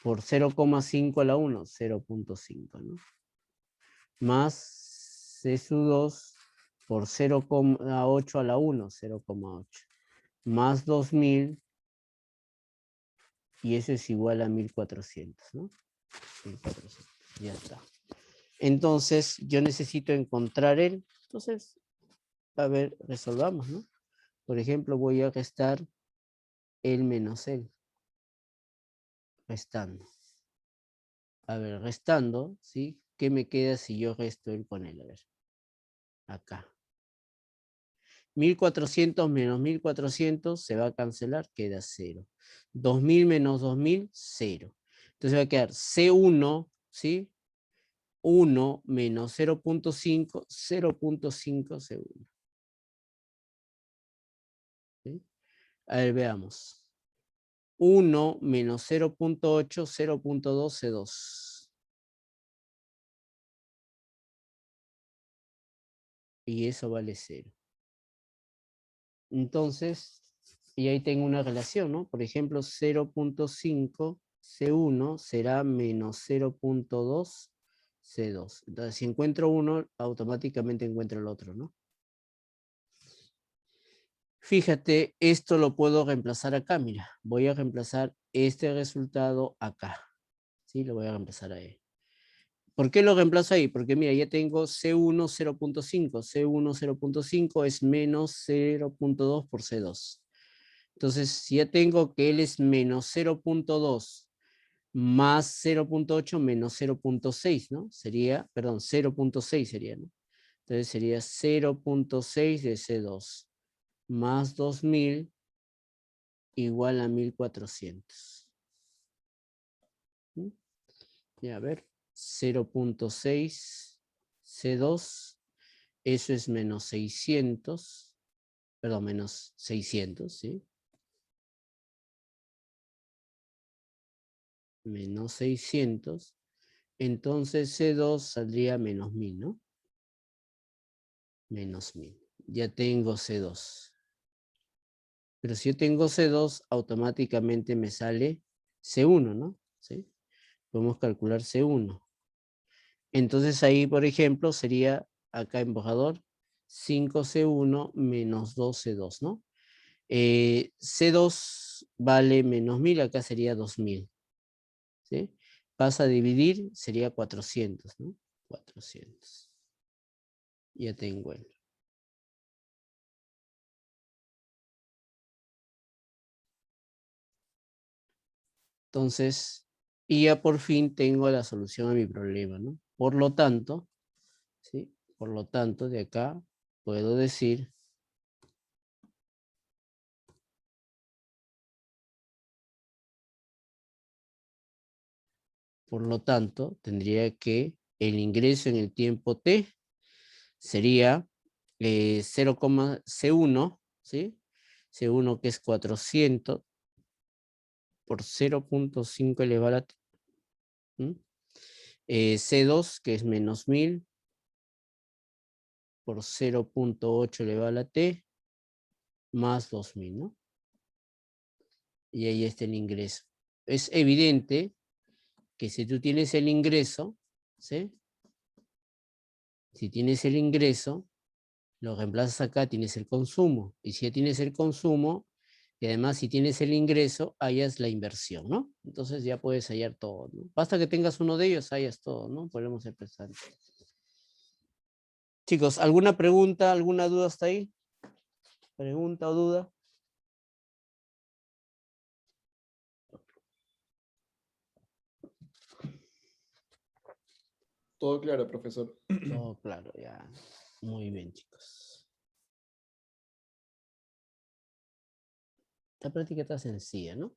por 0,5 a la 1, 0,5, ¿no? Más C sub 2 por 0,8 a la 1, 0,8. Más 2000, y eso es igual a 1400, ¿no? 1400, ya está. Entonces, yo necesito encontrar el, entonces, a ver, resolvamos, ¿no? Por ejemplo, voy a restar el menos el. Restando. A ver, restando, ¿sí? ¿Qué me queda si yo resto el con él? A ver, acá. 1400 menos 1400 se va a cancelar, queda 0. 2000 menos 2000, 0. Entonces va a quedar C1, ¿sí? 1 menos 0,5, 0,5 C1. ¿Sí? A ver, veamos. 1 menos 0,8, 0,2 C2. Y eso vale 0. Entonces, y ahí tengo una relación, ¿no? Por ejemplo, 0,5 C1 será menos 0,2 C2. Entonces, si encuentro uno, automáticamente encuentro el otro, ¿no? Fíjate, esto lo puedo reemplazar acá, mira. Voy a reemplazar este resultado acá. ¿Sí? Lo voy a reemplazar ahí. ¿Por qué lo reemplazo ahí? Porque mira, ya tengo C1 0,5. C1 0,5 es menos 0,2 por C2. Entonces, si ya tengo que él es menos 0,2 más 0,8 menos 0,6, ¿no? Sería, perdón, 0,6 sería, ¿no? Entonces sería 0,6 de C2 más 2000 igual a 1400. ¿Mm? Y a ver, 0,6 C2, eso es menos 600, perdón, menos 600, ¿sí? Menos 600, entonces C2 saldría menos 1000, ¿no? Menos 1000. Ya tengo C2. Pero si yo tengo C2, automáticamente me sale C1, ¿no? ¿Sí? Podemos calcular C1. Entonces ahí, por ejemplo, sería acá en borrador 5C1 menos 2C2, ¿no? C2 vale menos 1000, acá sería 2000. ¿Sí? Pasa a dividir, sería 400, ¿no? 400. Ya tengo el. Entonces, y ya por fin tengo la solución a mi problema, ¿no? Por lo tanto, ¿sí? Por lo tanto, de acá puedo decir por lo tanto, tendría que el ingreso en el tiempo t sería 0, C1, ¿sí? C1 que es 400 por 0,5 elevado a t. C2 que es menos 1000 por 0.8 elevado a la t más 2000, ¿no? Y ahí está el ingreso. Es evidente que si tú tienes el ingreso, ¿sí? Si tienes el ingreso, lo reemplazas acá, tienes el consumo. Y si ya tienes el consumo, y además si tienes el ingreso, hallas la inversión, ¿no? Entonces ya puedes hallar todo, ¿no? Basta que tengas uno de ellos, hallas todo, ¿no? Podemos empezar. Chicos, ¿alguna pregunta, alguna duda hasta ahí? ¿Pregunta o duda? Todo claro, profesor. Todo claro, ya. Muy bien, chicos. La práctica está sencilla, ¿no?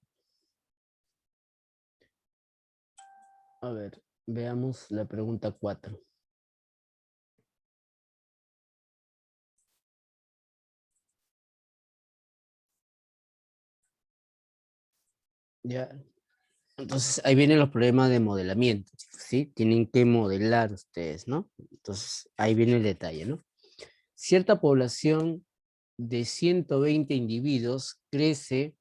A ver, veamos la pregunta 4. Ya. Entonces, ahí vienen los problemas de modelamiento, ¿sí? Tienen que modelar ustedes, ¿no? Entonces, ahí viene el detalle, ¿no? Cierta población de 120 individuos crece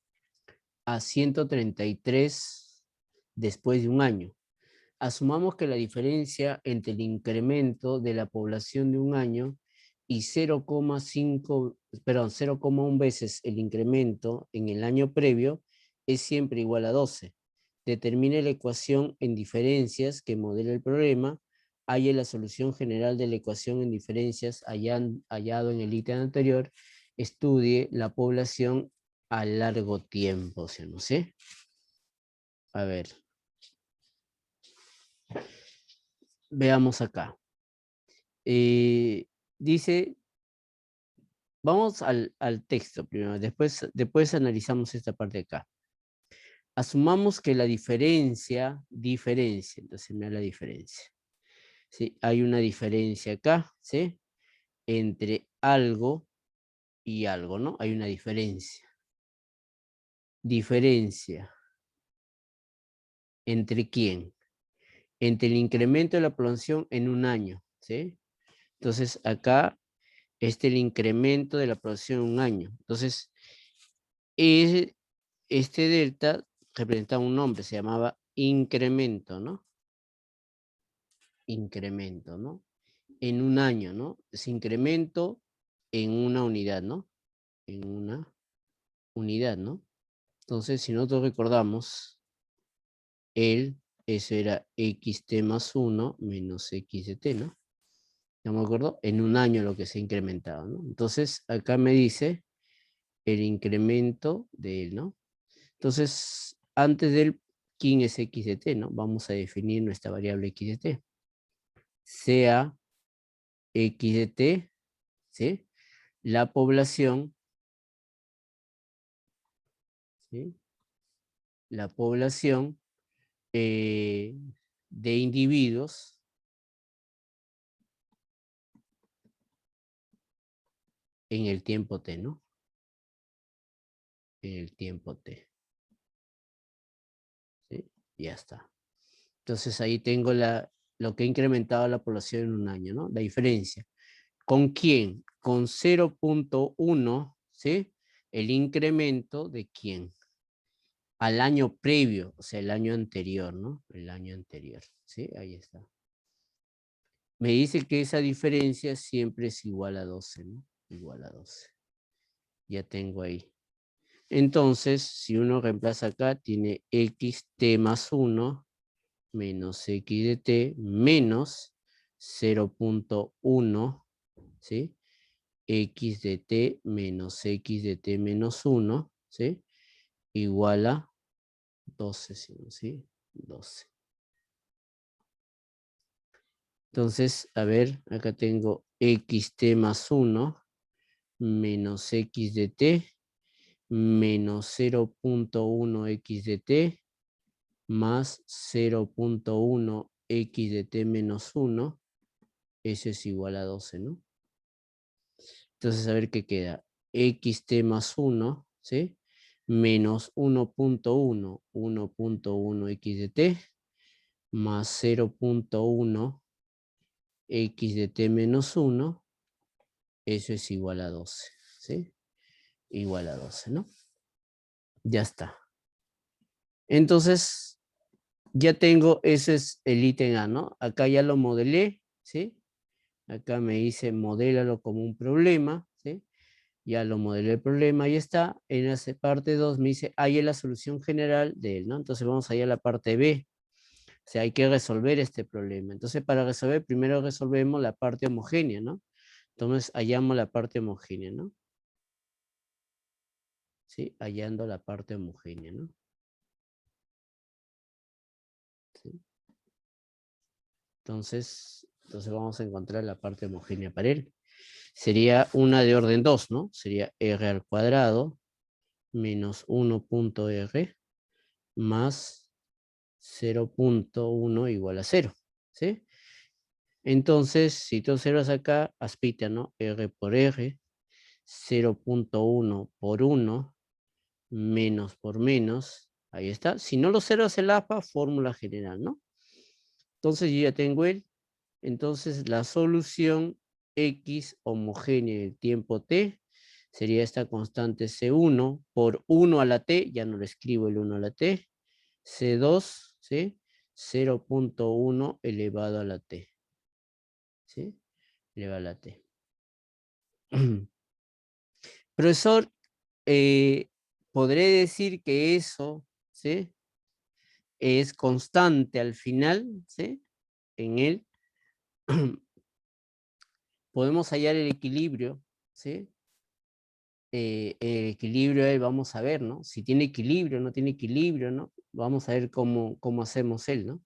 a 133 después de un año. Asumamos que la diferencia entre el incremento de la población de un año y 0,1 veces el incremento en el año previo es siempre igual a 12. Determine la ecuación en diferencias que modela el problema. Halle la solución general de la ecuación en diferencias hallado en el ítem anterior. Estudie la población a largo tiempo, o sea, no sé. A ver. Veamos acá. Dice, vamos al texto primero, después analizamos esta parte de acá. Asumamos que la diferencia, entonces me da la diferencia. ¿Sí? Hay una diferencia acá, ¿sí? Entre algo y algo, ¿no? Hay una diferencia. Diferencia. ¿Entre quién? Entre el incremento de la población en un año, ¿sí? Entonces acá el incremento de la población en un año. Entonces, este delta representaba un nombre, se llamaba incremento, ¿no? Incremento, ¿no? En un año, ¿no? Es incremento en una unidad, ¿no? En una unidad, ¿no? Entonces, si nosotros recordamos, eso era xt más 1 menos x de t, ¿no? ¿No me acuerdo? En un año lo que se ha incrementado, ¿no? Entonces, acá me dice el incremento de él, ¿no? Entonces, antes del quién es x de t, ¿no? Vamos a definir nuestra variable x de t. Sea x de t, ¿sí? La población, ¿sí? La población de individuos en el tiempo t, ¿no? En el tiempo t. ¿Sí? Ya está. Entonces ahí tengo lo que ha incrementado la población en un año, ¿no? La diferencia. ¿Con quién? Con 0.1, ¿sí? El incremento de quién? Al año previo, o sea, el año anterior, ¿no? El año anterior, ¿sí? Ahí está. Me dice que esa diferencia siempre es igual a 12, ¿no? Igual a 12. Ya tengo ahí. Entonces, si uno reemplaza acá, tiene xt más 1 menos x de t menos 0.1, ¿sí? X de t menos x de t menos 1, ¿sí? Igual a 12, ¿sí? 12. Entonces, a ver, acá tengo xt más 1 menos x de t menos 0.1 x de t más 0.1 x de t menos 1. Eso es igual a 12, ¿no? Entonces, a ver qué queda. Xt más 1, ¿sí? Menos 1.1 x de t más 0.1 x de t menos 1 Eso es igual a 12, ¿sí? Igual a 12, ¿no? Ya está. Entonces, ya tengo, ese es el ítem A, ¿no? Acá ya lo modelé, ¿sí? Acá me dice, modélalo como un problema, ¿sí? Ya lo modelé el problema, ahí está. En la parte 2 me dice, ahí es la solución general de él, ¿no? Entonces vamos allá a la parte B. O sea, hay que resolver este problema. Entonces, para resolver, primero resolvemos la parte homogénea, ¿no? Entonces, hallamos la parte homogénea, ¿no? ¿Sí? Hallando la parte homogénea, ¿no? ¿Sí? Entonces vamos a encontrar la parte homogénea para él. Sería una de orden 2, ¿no? Sería r al cuadrado menos 1.r más 0.1 igual a 0, ¿sí? Entonces, si tú observas acá, aspita, ¿no? R por R, 0.1 por 1, menos por menos, ahí está. Si no lo observas el APA, fórmula general, ¿no? Entonces yo ya tengo entonces la solución X homogénea del tiempo T sería esta constante C1 por 1 a la T, ya no lo escribo el 1 a la T, C2, ¿sí? 0.1 elevado a la T, ¿sí? Elevado a la T. Profesor, podré decir que eso, ¿sí? Es constante al final, ¿sí? En él podemos hallar el equilibrio, ¿sí? El equilibrio ahí vamos a ver, ¿no? Si tiene equilibrio, no tiene equilibrio, ¿no? Vamos a ver cómo hacemos él, ¿no?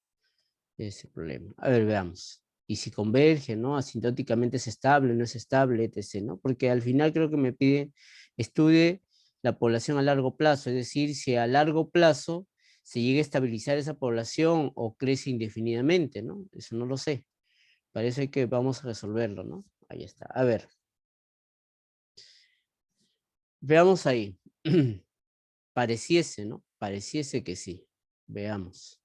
Ese problema. A ver, veamos. Y si converge, ¿no? Asintóticamente es estable, no es estable, etc., ¿no? Porque al final creo que me piden estudie la población a largo plazo, es decir, si a largo plazo se llega a estabilizar esa población o crece indefinidamente, ¿no? Eso no lo sé. Parece que vamos a resolverlo, ¿no? Ahí está. A ver. Veamos ahí. Pareciese, ¿no? Pareciese que sí. Veamos.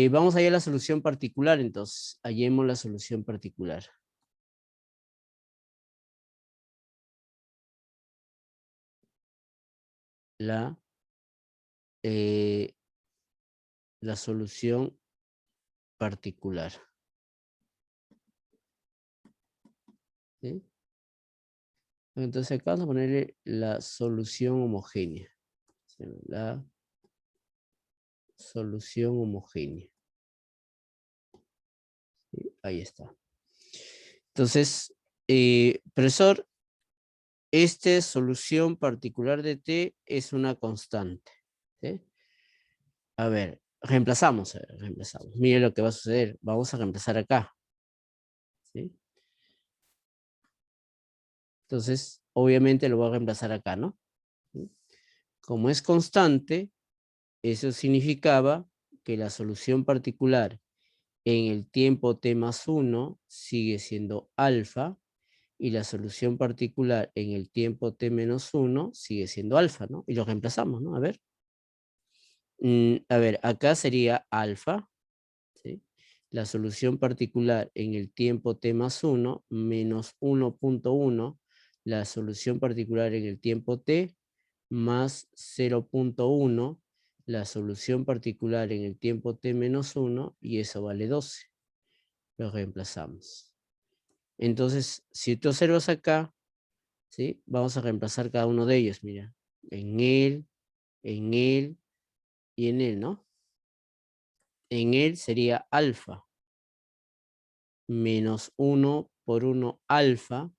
Vamos a ir a la solución particular, entonces. Hallemos la solución particular. Eh, la solución particular. ¿Sí? Entonces acá vamos a ponerle la solución homogénea. La solución homogénea. ¿Sí? Ahí está. Entonces, profesor, esta solución particular de T es una constante. ¿Sí? A ver, reemplazamos. Mire lo que va a suceder. Vamos a reemplazar acá. ¿Sí? Entonces, obviamente lo voy a reemplazar acá, ¿no? ¿Sí? Como es constante, eso significaba que la solución particular en el tiempo t más 1 sigue siendo alfa y la solución particular en el tiempo t menos 1 sigue siendo alfa, ¿no? Y lo reemplazamos, ¿no? A ver. A ver, acá sería alfa, ¿sí? La solución particular en el tiempo t más 1 menos 1.1, la solución particular en el tiempo t más 0.1, la solución particular en el tiempo t menos 1, y eso vale 12. Lo reemplazamos. Entonces, si tú observas acá, ¿sí? Vamos a reemplazar cada uno de ellos, mira. En él y en él, ¿no? En él sería alfa menos 1 por 1 alfa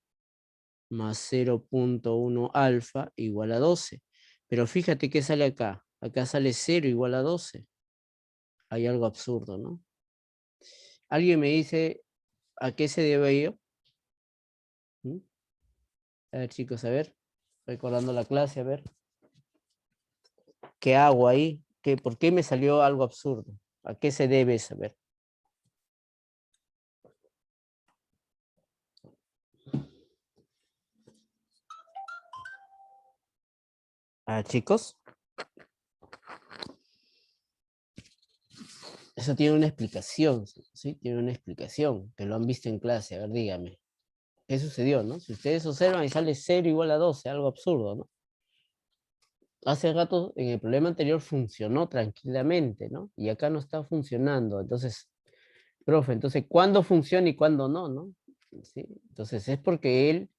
más 0.1 alfa igual a 12. Pero fíjate que sale acá. Acá sale 0 igual a 12. Hay algo absurdo, ¿no? ¿Alguien me dice a qué se debe ello? ¿Mm? A ver, chicos, a ver. Recordando la clase, a ver. ¿Qué hago ahí? ¿Por qué me salió algo absurdo? ¿A qué se debe saber? Ah, chicos, eso tiene una explicación, ¿sí? Tiene una explicación, que lo han visto en clase. A ver, dígame. ¿qué sucedió, no? Si ustedes observan y sale 0 igual a 12, algo absurdo, ¿no? Hace rato en el problema anterior funcionó tranquilamente, ¿no? Y acá no está funcionando. Entonces, profe, entonces, ¿cuándo funciona y cuándo no, no? ¿Sí? Entonces, es porque él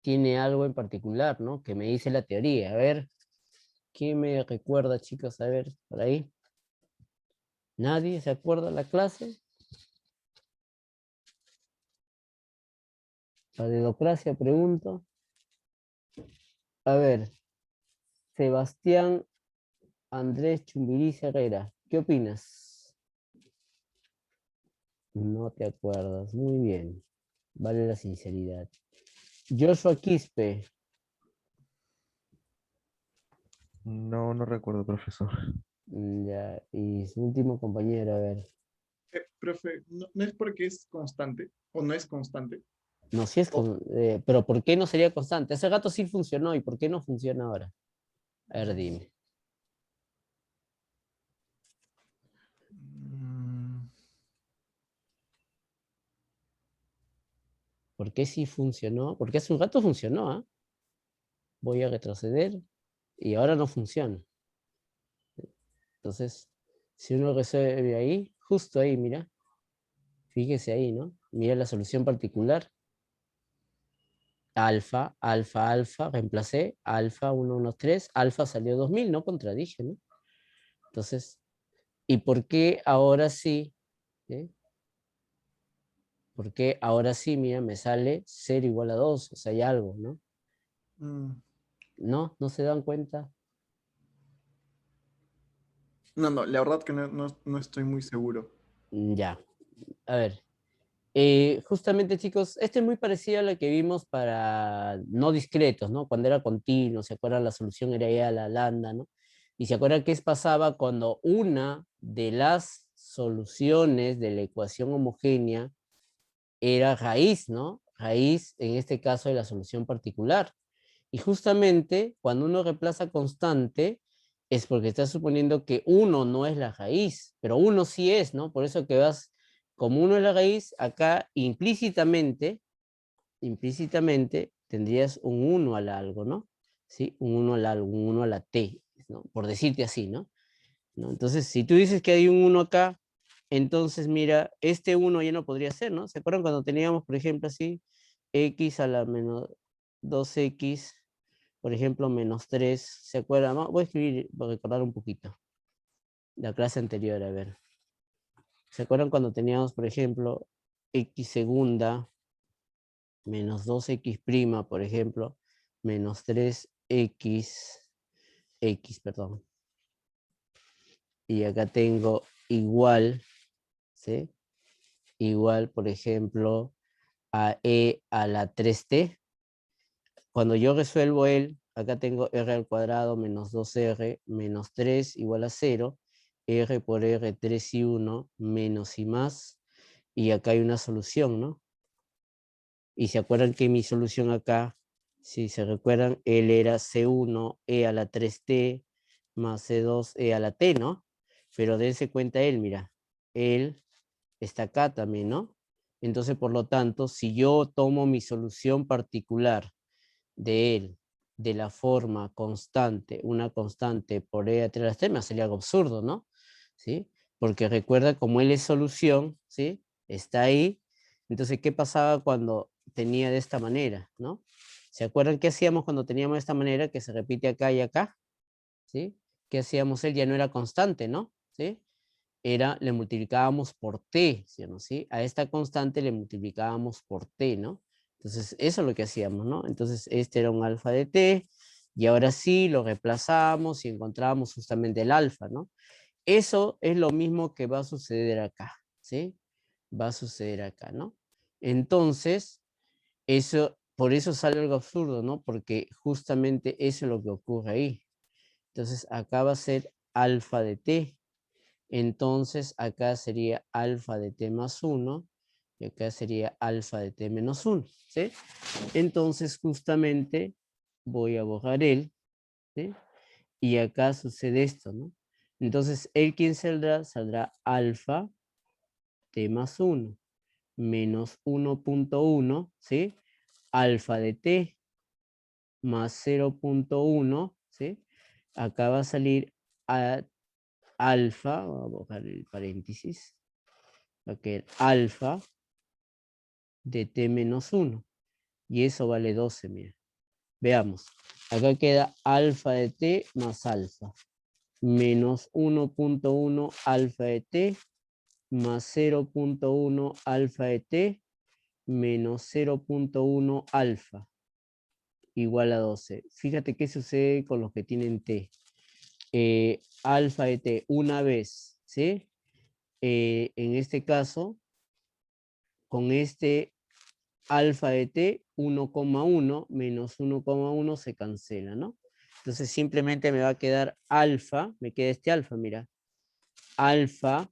tiene algo en particular, ¿no? Que me dice la teoría. A ver, ¿quién me recuerda, chicos? A ver, por ahí. ¿Nadie se acuerda de la clase? La dedocracia, pregunto. A ver, Sebastián Andrés Chumbiriz Herrera, ¿qué opinas? No te acuerdas, muy bien. Vale la sinceridad. Joshua Quispe, No, no recuerdo, profesor. ya, y su último compañero, a ver. Profe, no es porque es constante o no es constante. No, sí es, pero ¿por qué no sería constante? Hace rato sí funcionó, ¿y por qué no funciona ahora? A ver, dime. Mm, ¿Por qué sí funcionó? Porque hace un rato funcionó, ¿ah? Voy a retroceder y ahora no funciona. Entonces, si uno resuelve ahí, justo ahí, mira, fíjese ahí, ¿no? Mira la solución particular. Alfa, alfa, alfa, reemplacé, alfa 113, alfa salió 2000, no contradije, ¿no? Entonces, ¿y por qué ahora sí? ¿Eh? ¿Por qué ahora sí, mira, me sale 0 igual a 2? O sea, hay algo, ¿no? mm. ¿No? ¿No se dan cuenta? No, la verdad que no estoy muy seguro. Ya, a ver. Justamente, chicos, este es muy parecido a lo que vimos para no discretos, ¿no? Cuando era continuo, ¿se acuerdan? La solución era ya la lambda, ¿no? Y se acuerdan qué pasaba cuando una de las soluciones de la ecuación homogénea era raíz, ¿no? Raíz, en este caso, de la solución particular. Y justamente cuando uno reemplaza constante, es porque está suponiendo que uno no es la raíz, pero uno sí es, ¿no? Por eso que vas, como uno es la raíz, acá implícitamente tendrías un uno al algo, ¿no? ¿Sí? Un uno al algo, un uno a la t, ¿no? Por decirte así, ¿no? ¿No? Entonces, si tú dices que hay un uno acá, entonces mira, este uno ya no podría ser, ¿no? ¿Se acuerdan cuando teníamos, por ejemplo, así, x a la menos 2x, por ejemplo, menos 3, ¿se acuerdan? No, voy a escribir, para recordar un poquito, la clase anterior, a ver. ¿Se acuerdan cuando teníamos, por ejemplo, x segunda, menos 2x prima, por ejemplo, menos 3x, perdón. Y acá tengo igual, ¿sí? Igual, por ejemplo, a e a la 3t. Cuando yo resuelvo acá tengo r al cuadrado menos 2r menos 3 igual a 0, r por r 3 y 1 menos y más, y acá hay una solución, ¿no? Y se acuerdan que mi solución acá, si se recuerdan, él era C1 e a la 3t más C2 e a la t, ¿no? Pero dense cuenta mira, él está acá también, ¿no? Entonces, por lo tanto, si yo tomo mi solución particular de él de la forma constante, una constante por e a 3 a la t, me sería algo absurdo, ¿no? ¿Sí? Porque recuerda, como él es solución, ¿sí? Está ahí. Entonces, ¿qué pasaba cuando tenía de esta manera, ¿no? ¿Se acuerdan qué hacíamos cuando teníamos de esta manera, que se repite acá y acá? ¿Sí? ¿Qué hacíamos? Él ya no era constante, ¿no? ¿Sí? Le multiplicábamos por t, ¿sí? ¿No? ¿Sí? A esta constante le multiplicábamos por t, ¿no? Entonces, eso es lo que hacíamos, ¿no? Entonces, este era un alfa de t, y ahora sí lo reemplazamos y encontrábamos justamente el alfa, ¿no? Eso es lo mismo que va a suceder acá, ¿sí? Va a suceder acá, ¿no? Entonces, por eso sale algo absurdo, ¿no? Porque justamente eso es lo que ocurre ahí. Entonces, acá va a ser alfa de t, entonces acá sería alfa de t más 1 y acá sería alfa de t menos 1, ¿sí? Entonces justamente voy a borrar ¿sí? Y acá sucede esto, ¿no? Entonces, ¿quién saldrá? Saldrá alfa t más 1. menos 1.1, ¿sí? Alfa de t más 0.1, ¿sí? Acá va a salir alfa, voy a buscar el paréntesis, va a quedar alfa de t menos 1. Y eso vale 12, mira. Veamos. Acá queda alfa de t más alfa. Menos 1.1 alfa de t más 0.1 alfa de t menos 0.1 alfa igual a 12. Fíjate qué sucede con los que tienen t. Alfa de t una vez, ¿sí? En este caso, con este alfa de t, 1,1 menos 1,1 se cancela, ¿no? Entonces simplemente me va a quedar alfa, me queda este alfa, mira. Alfa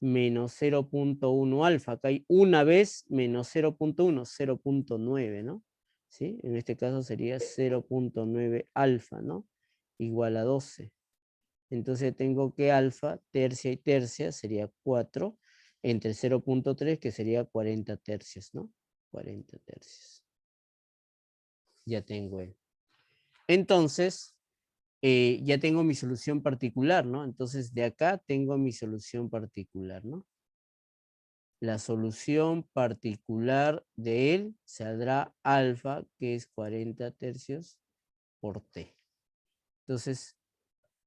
menos 0.1 alfa. Acá hay una vez menos 0.1, 0.9, ¿no? ¿Sí? En este caso sería 0.9 alfa, ¿no? Igual a 12. Entonces tengo que alfa, tercia y tercia sería 4, entre 0.3 que sería 40 tercios, ¿no? 40 tercios. Ya tengo él. Entonces, ya tengo mi solución particular, ¿no? Entonces de acá tengo mi solución particular, ¿no? La solución particular de él saldrá alfa, que es 40 tercios por t. Entonces,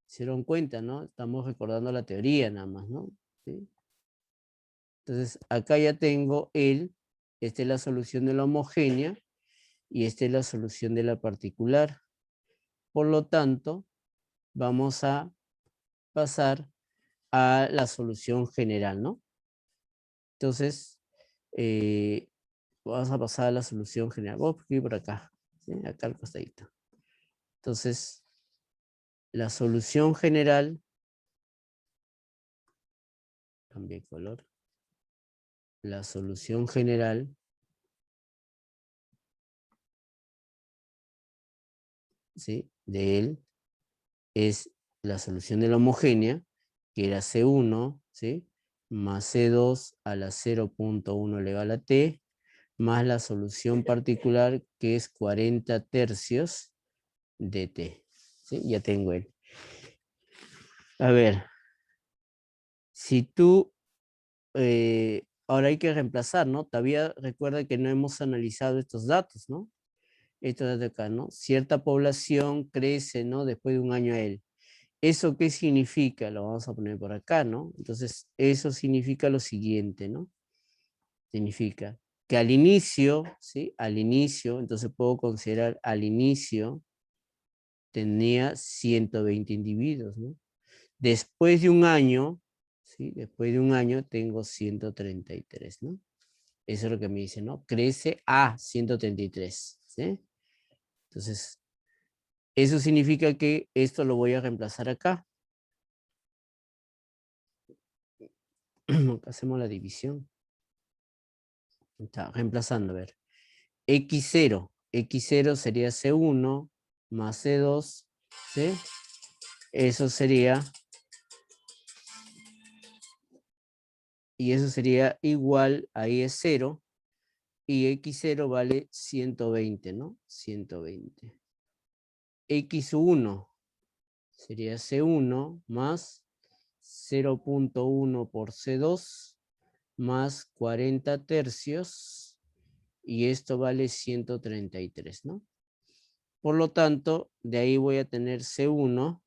se dieron cuenta, ¿no? Estamos recordando la teoría nada más, ¿no? ¿Sí? Entonces, acá ya tengo esta es la solución de la homogénea y esta es la solución de la particular. Por lo tanto, vamos a pasar a la solución general, ¿no? Entonces, vamos a pasar a la solución general. Vamos a escribir por acá, ¿sí? Acá al costadito. Entonces, la solución general, cambié color, la solución general ¿sí? De él es la solución de la homogénea, que era C1, ¿sí? Más C2 a la 0.1 elevado a t, más la solución particular, que es 40 tercios de t. ¿Sí? Ya tengo él. A ver, si tú, ahora hay que reemplazar, ¿no? Todavía recuerda que no hemos analizado estos datos, ¿no? Estos de acá, ¿no? Cierta población crece, ¿no? Después de un año a él. ¿Eso qué significa? Lo vamos a poner por acá, ¿no? Entonces, eso significa lo siguiente, ¿no? Significa que al inicio, ¿sí? Al inicio, entonces puedo considerar al inicio tenía 120 individuos, ¿no? Después de un año, ¿sí? Después de un año tengo 133, ¿no? Eso es lo que me dice, ¿no? Crece a 133, ¿sí? Entonces, eso significa que esto lo voy a reemplazar acá. Hacemos la división. Está reemplazando, a ver. X0 sería C1 más C2, ¿sí? Eso sería, y eso sería igual, ahí es 0, y X0 vale 120, ¿no? 120. X1 sería C1 más 0.1 por C2 más 40 tercios, y esto vale 133, ¿no? Por lo tanto, de ahí voy a tener C1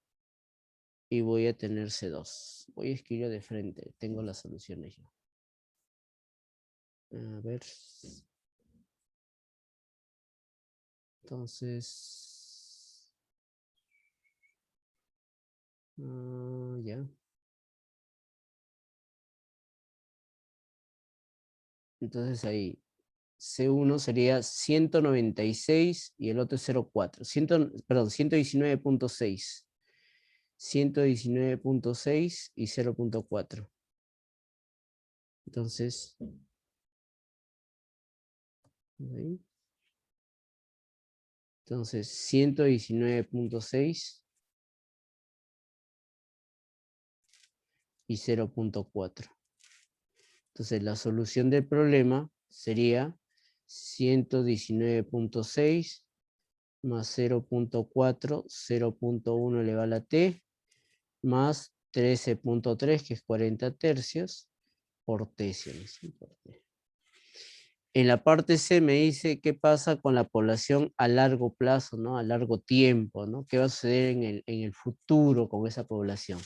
y voy a tener C2. Voy a escribirlo de frente, tengo las soluciones ya. A ver. Entonces. Ya. Entonces ahí. C1 sería 196 y el otro es 0,4. Perdón, 119.6. 119.6 y 0.4. Entonces. Ahí. Entonces, 119.6 y 0.4. Entonces la solución del problema sería 119.6 más 0.4, 0.1 elevado a la t, más 13.3, que es 40 tercios, por tercio. En la parte C me dice qué pasa con la población a largo plazo, ¿no? A largo tiempo, ¿no? ¿Qué va a suceder en el futuro con esa población?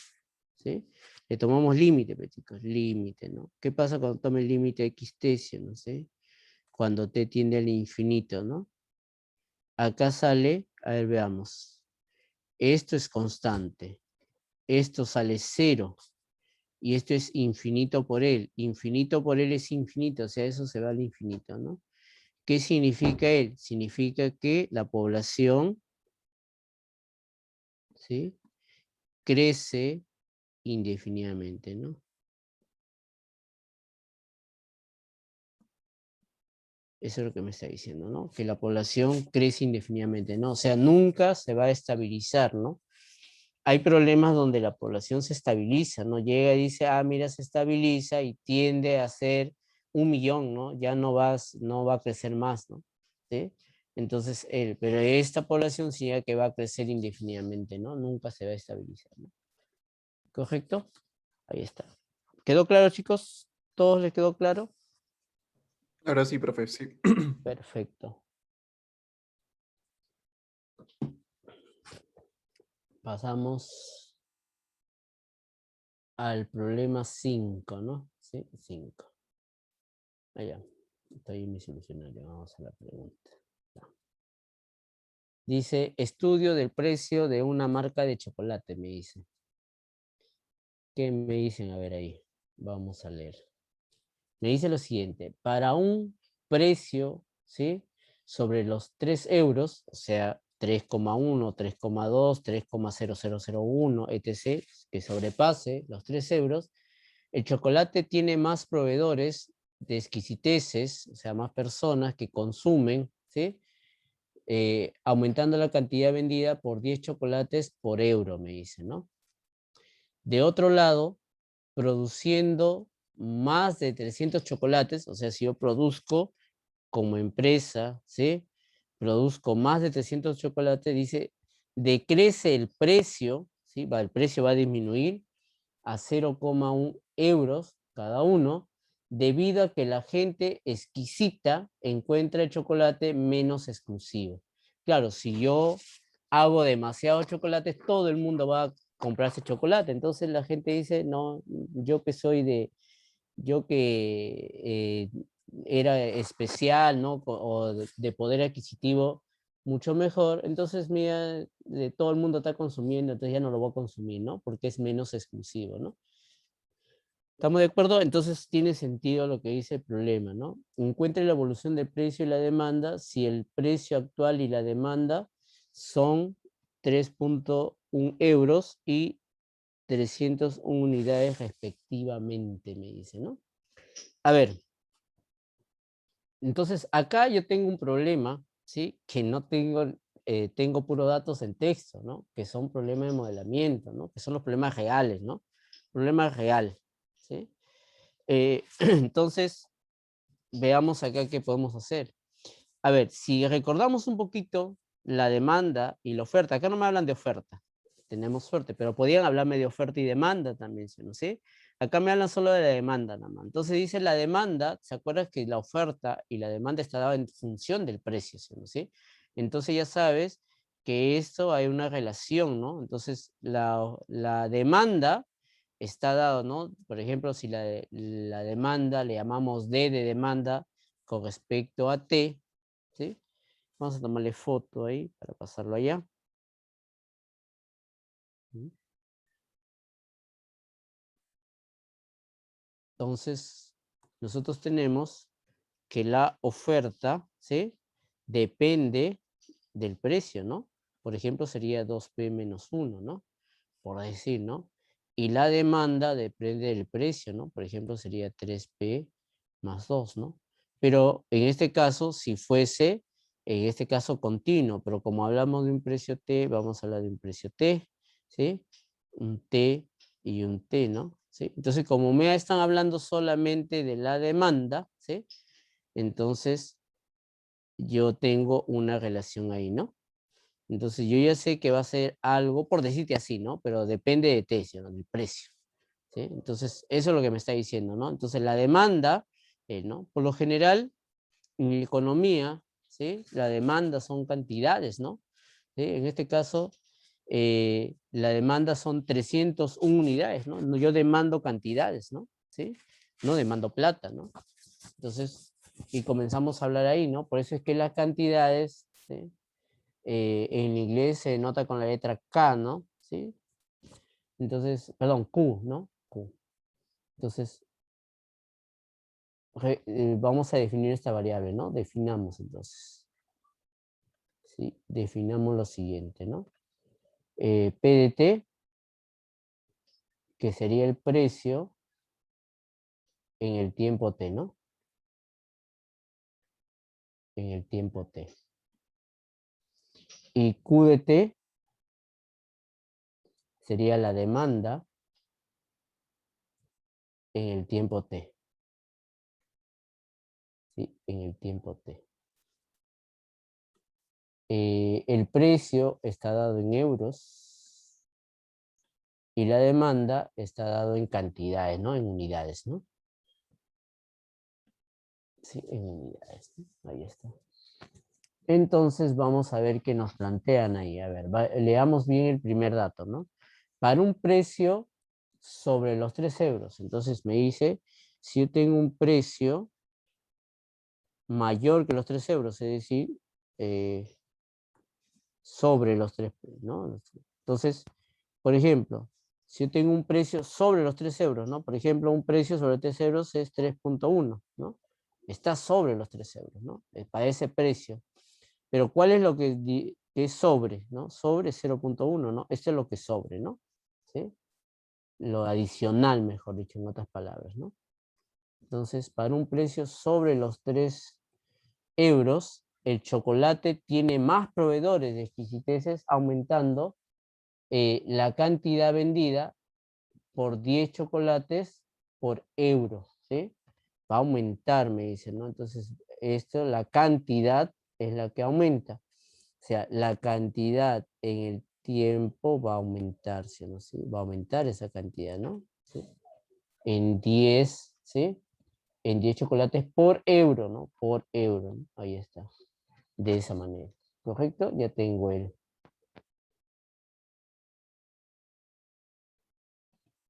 ¿Sí? Le tomamos límite, pues, chicos, límite, ¿no? ¿Qué pasa cuando tome el límite x tercio, no sé? Cuando t tiende al infinito, ¿no? Acá sale, a ver, veamos. Esto es constante. Esto sale 0. Y esto es infinito por él. Infinito por él es infinito, o sea, eso se va al infinito, ¿no? ¿Qué significa él? Significa que la población, ¿sí?, crece indefinidamente, ¿no? Eso es lo que me está diciendo, ¿no? Que la población crece indefinidamente, ¿no? O sea, nunca se va a estabilizar, ¿no? Hay problemas donde la población se estabiliza, ¿no? Llega y dice, ah, mira, se estabiliza y tiende a ser 1 millón, ¿no? Ya no va a crecer más, ¿no? ¿Sí? Entonces, pero esta población sí que va a crecer indefinidamente, ¿no? Nunca se va a estabilizar, ¿no? ¿Correcto? Ahí está. ¿Quedó claro, chicos? ¿Todos les quedó claro? Ahora sí, profe, sí. Perfecto. Pasamos al problema 5, ¿no? Sí, 5. Allá. Estoy en mi solucionario. Vamos a la pregunta. Dice, estudio del precio de una marca de chocolate, me dice. ¿Qué me dicen? A ver ahí. Vamos a leer. Me dice lo siguiente. Para un precio, ¿sí?, sobre los 3 euros, o sea, 3,1, 3,2, 3,0001, etc., que sobrepase los 3 euros, el chocolate tiene más proveedores de exquisiteces, o sea, más personas que consumen, ¿sí?, aumentando la cantidad vendida por 10 chocolates por euro, me dice, ¿no? De otro lado, produciendo más de 300 chocolates, o sea, si yo produzco como empresa, ¿sí?, produzco más de 300 chocolates, dice, decrece el precio, ¿sí?, el precio va a disminuir a 0,1 euros cada uno, debido a que la gente exquisita encuentra el chocolate menos exclusivo. Claro, si yo hago demasiados chocolates, todo el mundo va a comprarse chocolate. Entonces la gente dice, no, yo que era especial, ¿no? O de poder adquisitivo mucho mejor, entonces mira, todo el mundo está consumiendo, entonces ya no lo voy a consumir, ¿no? Porque es menos exclusivo, ¿no? ¿Estamos de acuerdo? Entonces tiene sentido lo que dice el problema, ¿no? Encuentre la evolución del precio y la demanda si el precio actual y la demanda son 3,1 euros y 301 unidades respectivamente, me dice, ¿no? A ver, entonces acá yo tengo un problema, ¿sí? Que no tengo, tengo puros datos en texto, ¿no? Que son problemas de modelamiento, ¿no? Que son los problemas reales, ¿no? Problema real, ¿sí? Entonces, veamos acá qué podemos hacer. A ver, si recordamos un poquito la demanda y la oferta, acá no me hablan de oferta, tenemos suerte, pero podían hablarme de oferta y demanda también, ¿no? ¿Sí? Acá me hablan solo de la demanda nada más. Entonces dice la demanda, ¿se acuerdan que la oferta y la demanda está dada en función del precio, ¿no? ¿Sí? Entonces ya sabes que esto hay una relación, ¿no? Entonces la demanda está dado, ¿no? Por ejemplo, si la demanda le llamamos D de demanda con respecto a T, ¿sí? Vamos a tomarle foto ahí para pasarlo allá. Entonces, nosotros tenemos que la oferta, ¿sí?, depende del precio, ¿no? Por ejemplo, sería 2P menos 1, ¿no? Por decir, ¿no? Y la demanda depende del precio, ¿no? Por ejemplo, sería 3P más 2, ¿no? Pero en este caso, si fuese, en este caso continuo, pero como hablamos de un precio T, vamos a hablar de un precio T, ¿sí? Un T y un T, ¿no? ¿sí? Entonces, como me están hablando solamente de la demanda, ¿sí? Entonces, yo tengo una relación ahí, ¿no? Entonces, yo ya sé que va a ser algo, por decirte así, ¿no? Pero depende de precio, ¿no? Del precio, ¿sí? Entonces, eso es lo que me está diciendo, ¿no? Entonces, la demanda, ¿no? Por lo general, en economía, ¿sí? La demanda son cantidades, ¿no? ¿Sí? En este caso, la demanda son 301 unidades, ¿no? Yo demando cantidades, ¿no? ¿Sí? No demando plata, ¿no? Entonces, y comenzamos a hablar ahí, ¿no? Por eso es que las cantidades, ¿sí? En inglés se nota con la letra K, ¿no? ¿Sí? Entonces, perdón, Q, ¿no? Q. Entonces, vamos a definir esta variable, ¿no? Definamos entonces. ¿Sí? Definamos lo siguiente, ¿no? P de T, que sería el precio en el tiempo T, ¿no? En el tiempo T. Y Q de T sería la demanda en el tiempo T. ¿Sí? En el tiempo T. El precio está dado en euros y la demanda está dado en cantidades, ¿no? En unidades, ¿no? Sí, en unidades, ¿no? Ahí está. Entonces vamos a ver qué nos plantean ahí. A ver, leamos bien el primer dato, ¿no? Para un precio sobre los 3 euros. Entonces me dice, si yo tengo un precio mayor que los 3 euros, es decir, sobre los 3, ¿no? Entonces, por ejemplo, si yo tengo un precio sobre los 3 euros, ¿no? Por ejemplo, un precio sobre 3 euros es 3.1, ¿no? Está sobre los 3 euros, ¿no? Para ese precio. Pero ¿cuál es lo que es sobre, ¿no? Sobre 0.1, ¿no? Esto es lo que es sobre, ¿no? ¿Sí? Lo adicional, mejor dicho, en otras palabras, ¿no? Entonces, para un precio sobre los 3 euros, el chocolate tiene más proveedores de exquisiteces, aumentando la cantidad vendida por 10 chocolates por euro, ¿sí? Va a aumentar, me dicen, ¿no? Entonces, esto, la cantidad es la que aumenta. O sea, la cantidad en el tiempo va a aumentarse, ¿no? ¿Sí? Va a aumentar esa cantidad, ¿no? ¿Sí? En 10, ¿sí? En 10 chocolates por euro, ¿no? Por euro, ¿no? Ahí está. De esa manera. ¿Correcto? Ya tengo el.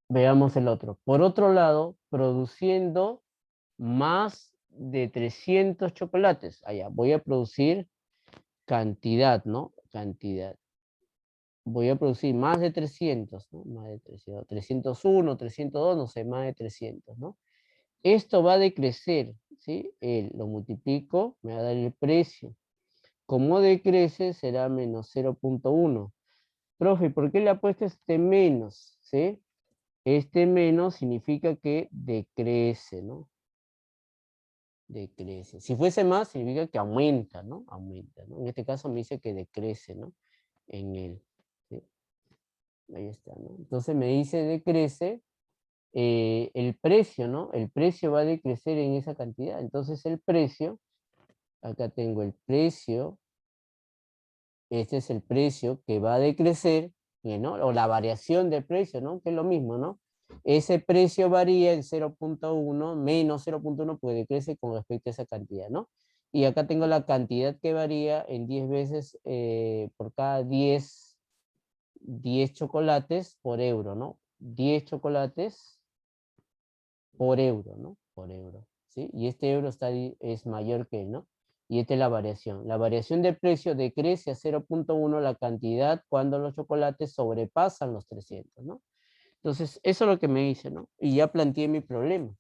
Veamos el otro. Por otro lado, produciendo más de 300 chocolates. Allá, voy a producir cantidad, ¿no? Cantidad. Voy a producir más de 300, ¿no? Más de 300. 301, 302, no sé, más de 300, ¿no? Esto va a decrecer, ¿sí? Lo multiplico, me va a dar el precio. Como decrece, será menos 0.1. Profe, ¿por qué le ha puesto este menos? ¿Sí? Este menos significa que decrece, ¿no? Decrece. Si fuese más, significa que aumenta, ¿no? Aumenta, ¿no? En este caso me dice que decrece, ¿no? En él. ¿Sí? Ahí está, ¿no? Entonces me dice decrece el precio, ¿no? El precio va a decrecer en esa cantidad. Entonces el precio, acá tengo el precio, este es el precio que va a decrecer, ¿no? O la variación del precio, ¿no? Que es lo mismo, ¿no? Ese precio varía en 0.1, menos 0.1, pues decrece con respecto a esa cantidad, ¿no? Y acá tengo la cantidad que varía en 10 veces por cada 10 chocolates por euro, ¿no? 10 chocolates por euro, ¿no? Por euro, ¿sí? Y este euro es mayor que él, ¿no? Y esta es la variación. La variación de precio decrece a 0.1 la cantidad cuando los chocolates sobrepasan los 300, ¿no? Entonces, eso es lo que me dice, ¿no? Y ya planteé mi problema.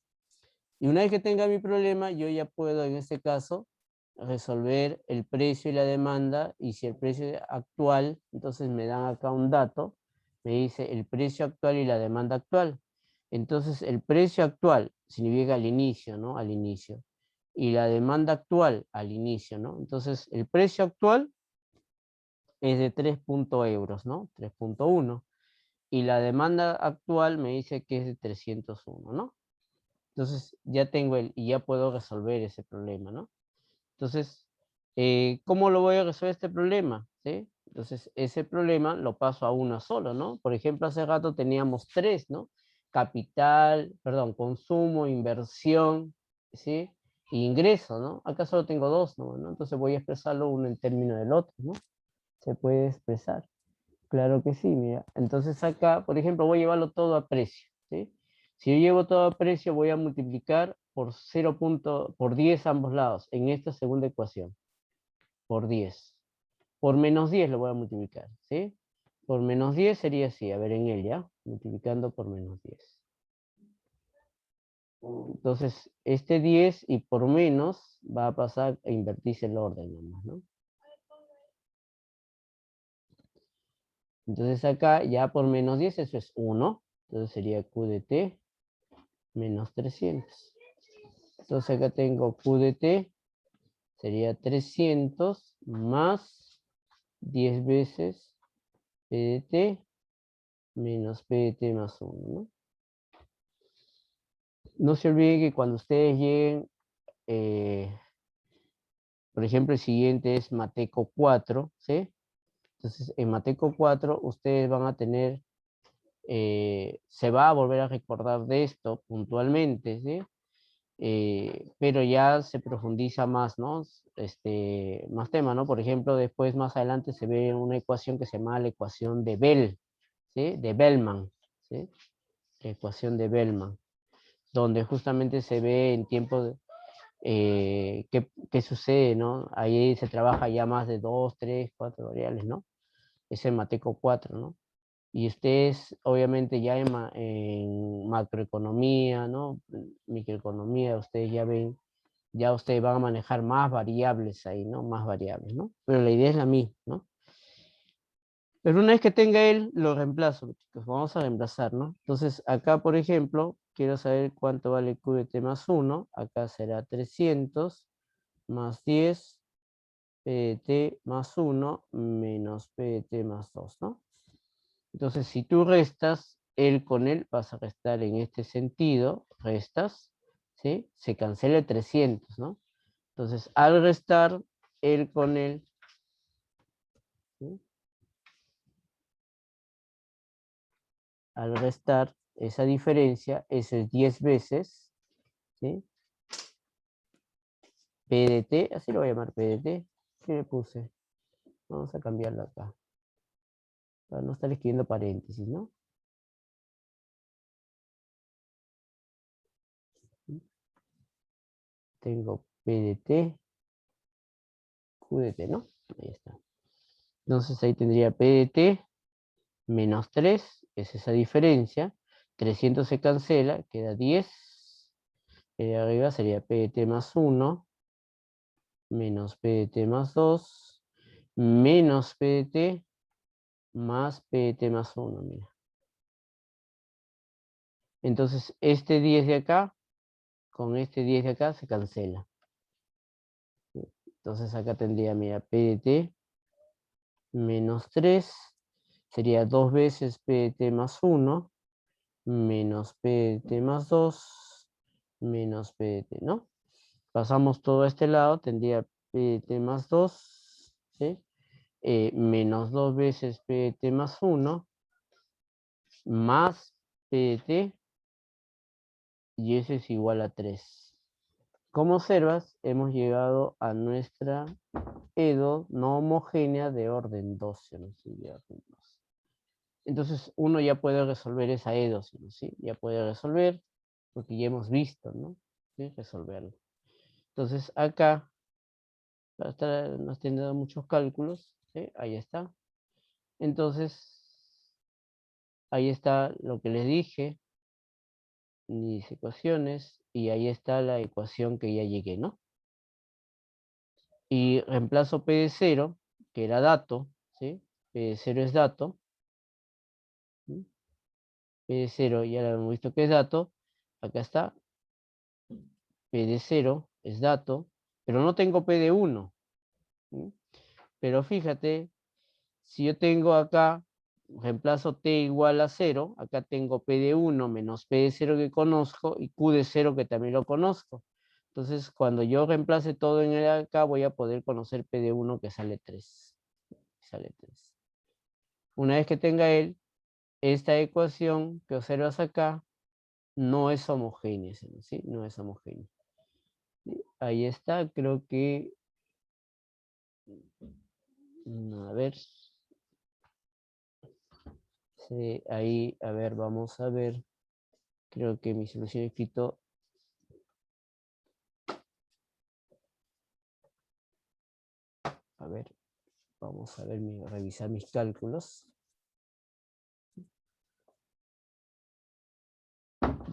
Y una vez que tenga mi problema, yo ya puedo, en este caso, resolver el precio y la demanda. Y si el precio es actual, entonces me dan acá un dato, me dice el precio actual y la demanda actual. Entonces, el precio actual significa al inicio, ¿no? Al inicio. Y la demanda actual al inicio, ¿no? Entonces, el precio actual es de 3 euros, ¿no? 3.1. y la demanda actual me dice que es de 301, ¿no? Entonces ya tengo y ya puedo resolver ese problema, ¿no? Entonces, ¿cómo lo voy a resolver este problema? ¿Sí? Entonces, ese problema lo paso a uno solo, ¿no? Por ejemplo, hace rato teníamos 3, ¿no? Capital, perdón, consumo, inversión, ¿sí? E ingreso, ¿no? Acá solo tengo 2, ¿no? Entonces voy a expresarlo uno en términos del otro, ¿no? Se puede expresar. Claro que sí, mira. Entonces acá, por ejemplo, voy a llevarlo todo a precio, ¿sí? Si yo llevo todo a precio, voy a multiplicar por por 10 ambos lados, en esta segunda ecuación, por 10. Por menos 10 lo voy a multiplicar, ¿sí? Por menos 10 sería así, a ver en él ya, multiplicando por menos 10. Entonces, este 10 y por menos va a pasar a invertirse el orden nomás, ¿no? Entonces acá ya por menos 10 eso es 1. Entonces sería Q de T menos 300. Entonces acá tengo Q de T, sería 300 más 10 veces P de T menos P de T más 1, ¿no? No se olviden que cuando ustedes lleguen, por ejemplo, el siguiente es Mateco 4, ¿sí? Entonces en Mateco 4 ustedes van a tener, se va a volver a recordar de esto puntualmente, ¿sí? Pero ya se profundiza más, ¿no? Más tema, ¿no? Por ejemplo, después más adelante se ve una ecuación que se llama la ecuación de Bell, ¿sí? De Bellman, ¿sí? La ecuación de Bellman, donde justamente se ve en tiempo de, qué sucede, ¿no? Ahí se trabaja ya más de 2, 3, 4 variables, ¿no? Es el Mateco 4, ¿no? Y ustedes, obviamente, ya en macroeconomía, ¿no? Microeconomía, ustedes ya ven, ya ustedes van a manejar más variables ahí, ¿no? Más variables, ¿no? Pero la idea es la misma, ¿no? Pero una vez que tenga él, lo reemplazo, chicos. Vamos a reemplazar, ¿no? Entonces, acá, por ejemplo, quiero saber cuánto vale Q de T más 1. Acá será 300 más 10 P de T más 1 menos P de T más 2, ¿no? Entonces, si tú restas, él con él, vas a restar en este sentido, restas, ¿sí? Se cancela el 300, ¿no? Entonces, al restar, él con él, ¿sí? Al restar esa diferencia, eso es 10 veces, ¿sí? P de T, así lo voy a llamar P de T. ¿Qué le puse? Vamos a cambiarlo acá, para no estar escribiendo paréntesis, ¿no? Tengo P de T, Q de T, ¿no? Ahí está. Entonces ahí tendría P de T menos 3, es esa diferencia. 300 se cancela, queda 10. De arriba sería P de T más 1, menos P de T más 2, menos P de T más P de T más 1, mira. Entonces este 10 de acá, con este 10 de acá se cancela. Entonces acá tendría, mira, P de T menos 3, sería 2 veces P de T más 1, menos P de T más 2, menos P de T, ¿no? Pasamos todo a este lado, tendría P de T más 2, ¿sí? Menos 2 veces P de T más 1, más P de T, y eso es igual a 3. Como observas, hemos llegado a nuestra EDO no homogénea de orden 12, ¿no? Sí, de orden 12. Entonces uno ya puede resolver esa EDO, ¿sí? Ya puede resolver, porque ya hemos visto, ¿no? ¿Sí? Resolverlo. Entonces acá, para estar, no teniendo muchos cálculos, ¿sí? Ahí está. Entonces, ahí está lo que les dije, mis ecuaciones, y ahí está la ecuación que ya llegué, ¿no? Y reemplazo P de 0, que era dato, ¿sí? P de 0 es dato. ¿Sí? P de 0 ya lo hemos visto que es dato. Acá está. P de 0 es dato, pero no tengo P de 1. ¿Sí? Pero fíjate, si yo tengo acá reemplazo t igual a 0, acá tengo p de 1 menos p de 0 que conozco y q de 0 que también lo conozco. Entonces, cuando yo reemplace todo en el acá, voy a poder conocer p de 1 que sale 3. Sale 3. Una vez que tenga él, esta ecuación que observas acá no es homogénea, ¿sí? No es homogénea. Ahí está, creo que... A ver... Sí, ahí, a ver, vamos a ver. Creo que mi solución escrito. A ver, vamos a ver, revisar mis cálculos.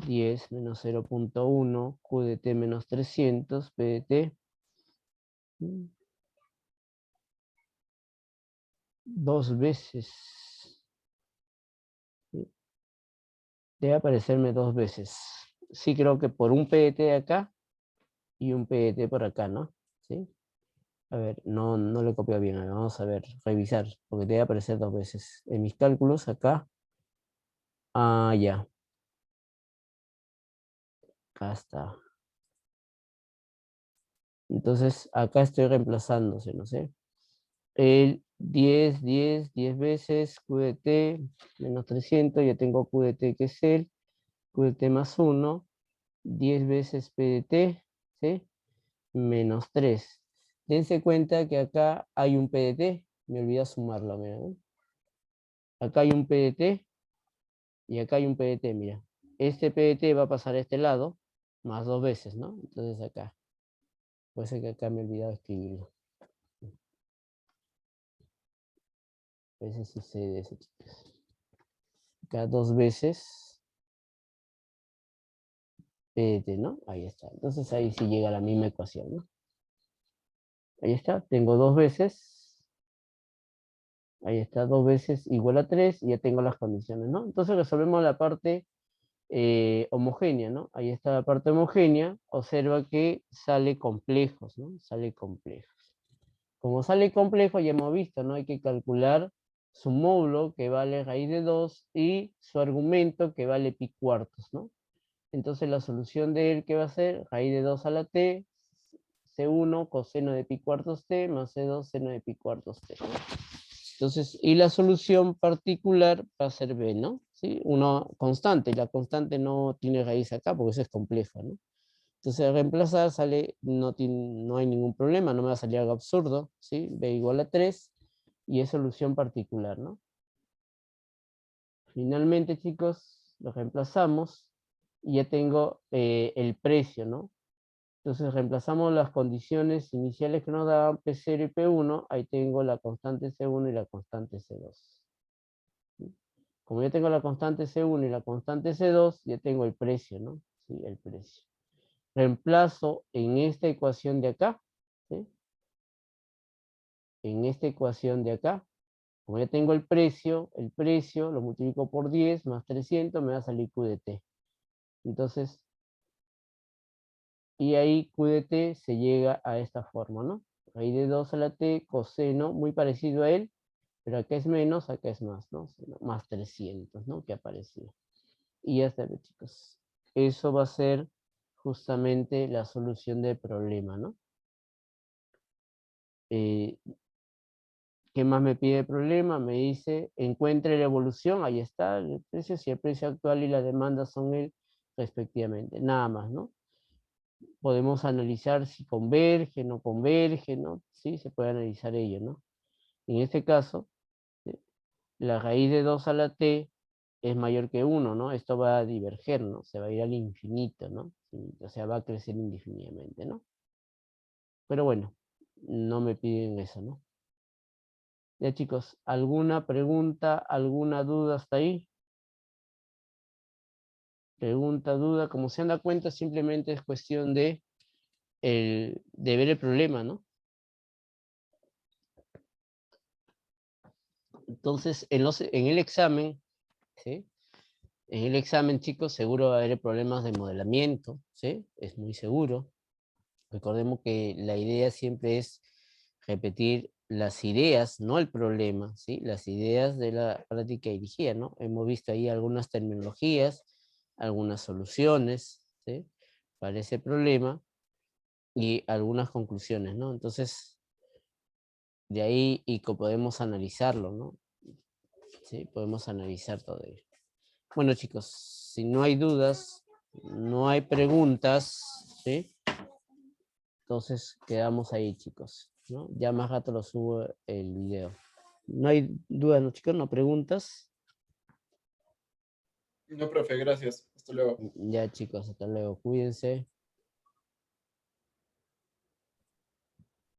10 menos 0.1, Q de T menos 300, P de T. 2 veces. Debe aparecerme 2 veces. Sí, creo que por un PDT de acá y un PDT por acá, ¿no? ¿Sí? A ver, no lo copio bien. A ver, vamos a ver, revisar, porque debe aparecer 2 veces. En mis cálculos acá. Ah, ya. Acá está. Entonces, acá estoy reemplazándose, no sé. El 10 veces Q de T menos 300, ya tengo Q de T que es el Q de T más 1, 10 veces P de T, ¿sí? Menos 3. Dense cuenta que acá hay un P de T, me olvidé sumarlo, mira, ¿no? Acá hay un P de T y acá hay un P de T, mira. Este P de T va a pasar a este lado, más 2 veces, ¿no? Entonces acá. Puede ser que acá me he olvidado escribirlo. A veces sucede eso, chicos. Acá 2 veces P de T, ¿no? Ahí está. Entonces ahí sí llega la misma ecuación, ¿no? Ahí está. Tengo 2 veces. Ahí está, 2 veces igual a 3 y ya tengo las condiciones, ¿no? Entonces resolvemos la parte homogénea, ¿no? Ahí está la parte homogénea. Observa que sale complejos, ¿no? Sale complejos. Como sale complejo, ya hemos visto, ¿no? Hay que calcular su módulo, que vale raíz de 2, y su argumento, que vale pi cuartos, ¿no? Entonces la solución de él, ¿qué va a ser? Raíz de 2 a la t, C1 coseno de pi cuartos t, más C2 seno de pi cuartos t. Entonces, y la solución particular va a ser B, ¿no? ¿Sí? Una constante, la constante no tiene raíz acá porque eso es complejo, ¿no? Entonces, al reemplazar sale, no hay ningún problema, no me va a salir algo absurdo, ¿sí? B igual a 3 y es solución particular, ¿no? Finalmente, chicos, lo reemplazamos y ya tengo el precio, ¿no? Entonces reemplazamos las condiciones iniciales que nos daban P0 y P1, ahí tengo la constante C1 y la constante C2. Como ya tengo la constante C1 y la constante C2, ya tengo el precio, ¿no? Sí, el precio. Reemplazo en esta ecuación de acá, ¿sí? En esta ecuación de acá, como ya tengo el precio lo multiplico por 10 más 300, me va a salir Q de T. Entonces, y ahí Q de T se llega a esta forma, ¿no? Raíz de 2 a la T, coseno, muy parecido a él, pero acá es menos, acá es más, ¿no? Más 300, ¿no? Que aparecía. Y ya está, chicos. Eso va a ser justamente la solución del problema, ¿no? ¿Qué más me pide el problema? Me dice, encuentre la evolución, ahí está el precio, si el precio actual y la demanda son el respectivamente, nada más, ¿no? Podemos analizar si converge, no converge, ¿no? Sí, se puede analizar ello, ¿no? En este caso, la raíz de 2 a la t es mayor que 1, ¿no? Esto va a diverger, ¿no? Se va a ir al infinito, ¿no? O sea, va a crecer indefinidamente, ¿no? Pero bueno, no me piden eso, ¿no? Ya chicos, ¿alguna pregunta, alguna duda hasta ahí? Pregunta, duda, como se dan cuenta, simplemente es cuestión de ver el problema, ¿no? Entonces, en el examen, ¿sí? En el examen, chicos, seguro va a haber problemas de modelamiento, ¿sí? Es muy seguro. Recordemos que la idea siempre es repetir las ideas, no el problema, ¿sí? Las ideas de la práctica dirigida, ¿no? Hemos visto ahí algunas terminologías, algunas soluciones, ¿sí? Para ese problema y algunas conclusiones, ¿no? Entonces, de ahí podemos analizarlo, ¿no? ¿Sí? Podemos analizar todo ello. Bueno, chicos, si no hay dudas, no hay preguntas, ¿sí? Entonces quedamos ahí, chicos, ¿no? Ya más rato lo subo el video. No hay dudas, ¿no, chicos? ¿No preguntas? No, profe, gracias. Hasta luego. Ya, chicos, hasta luego. Cuídense.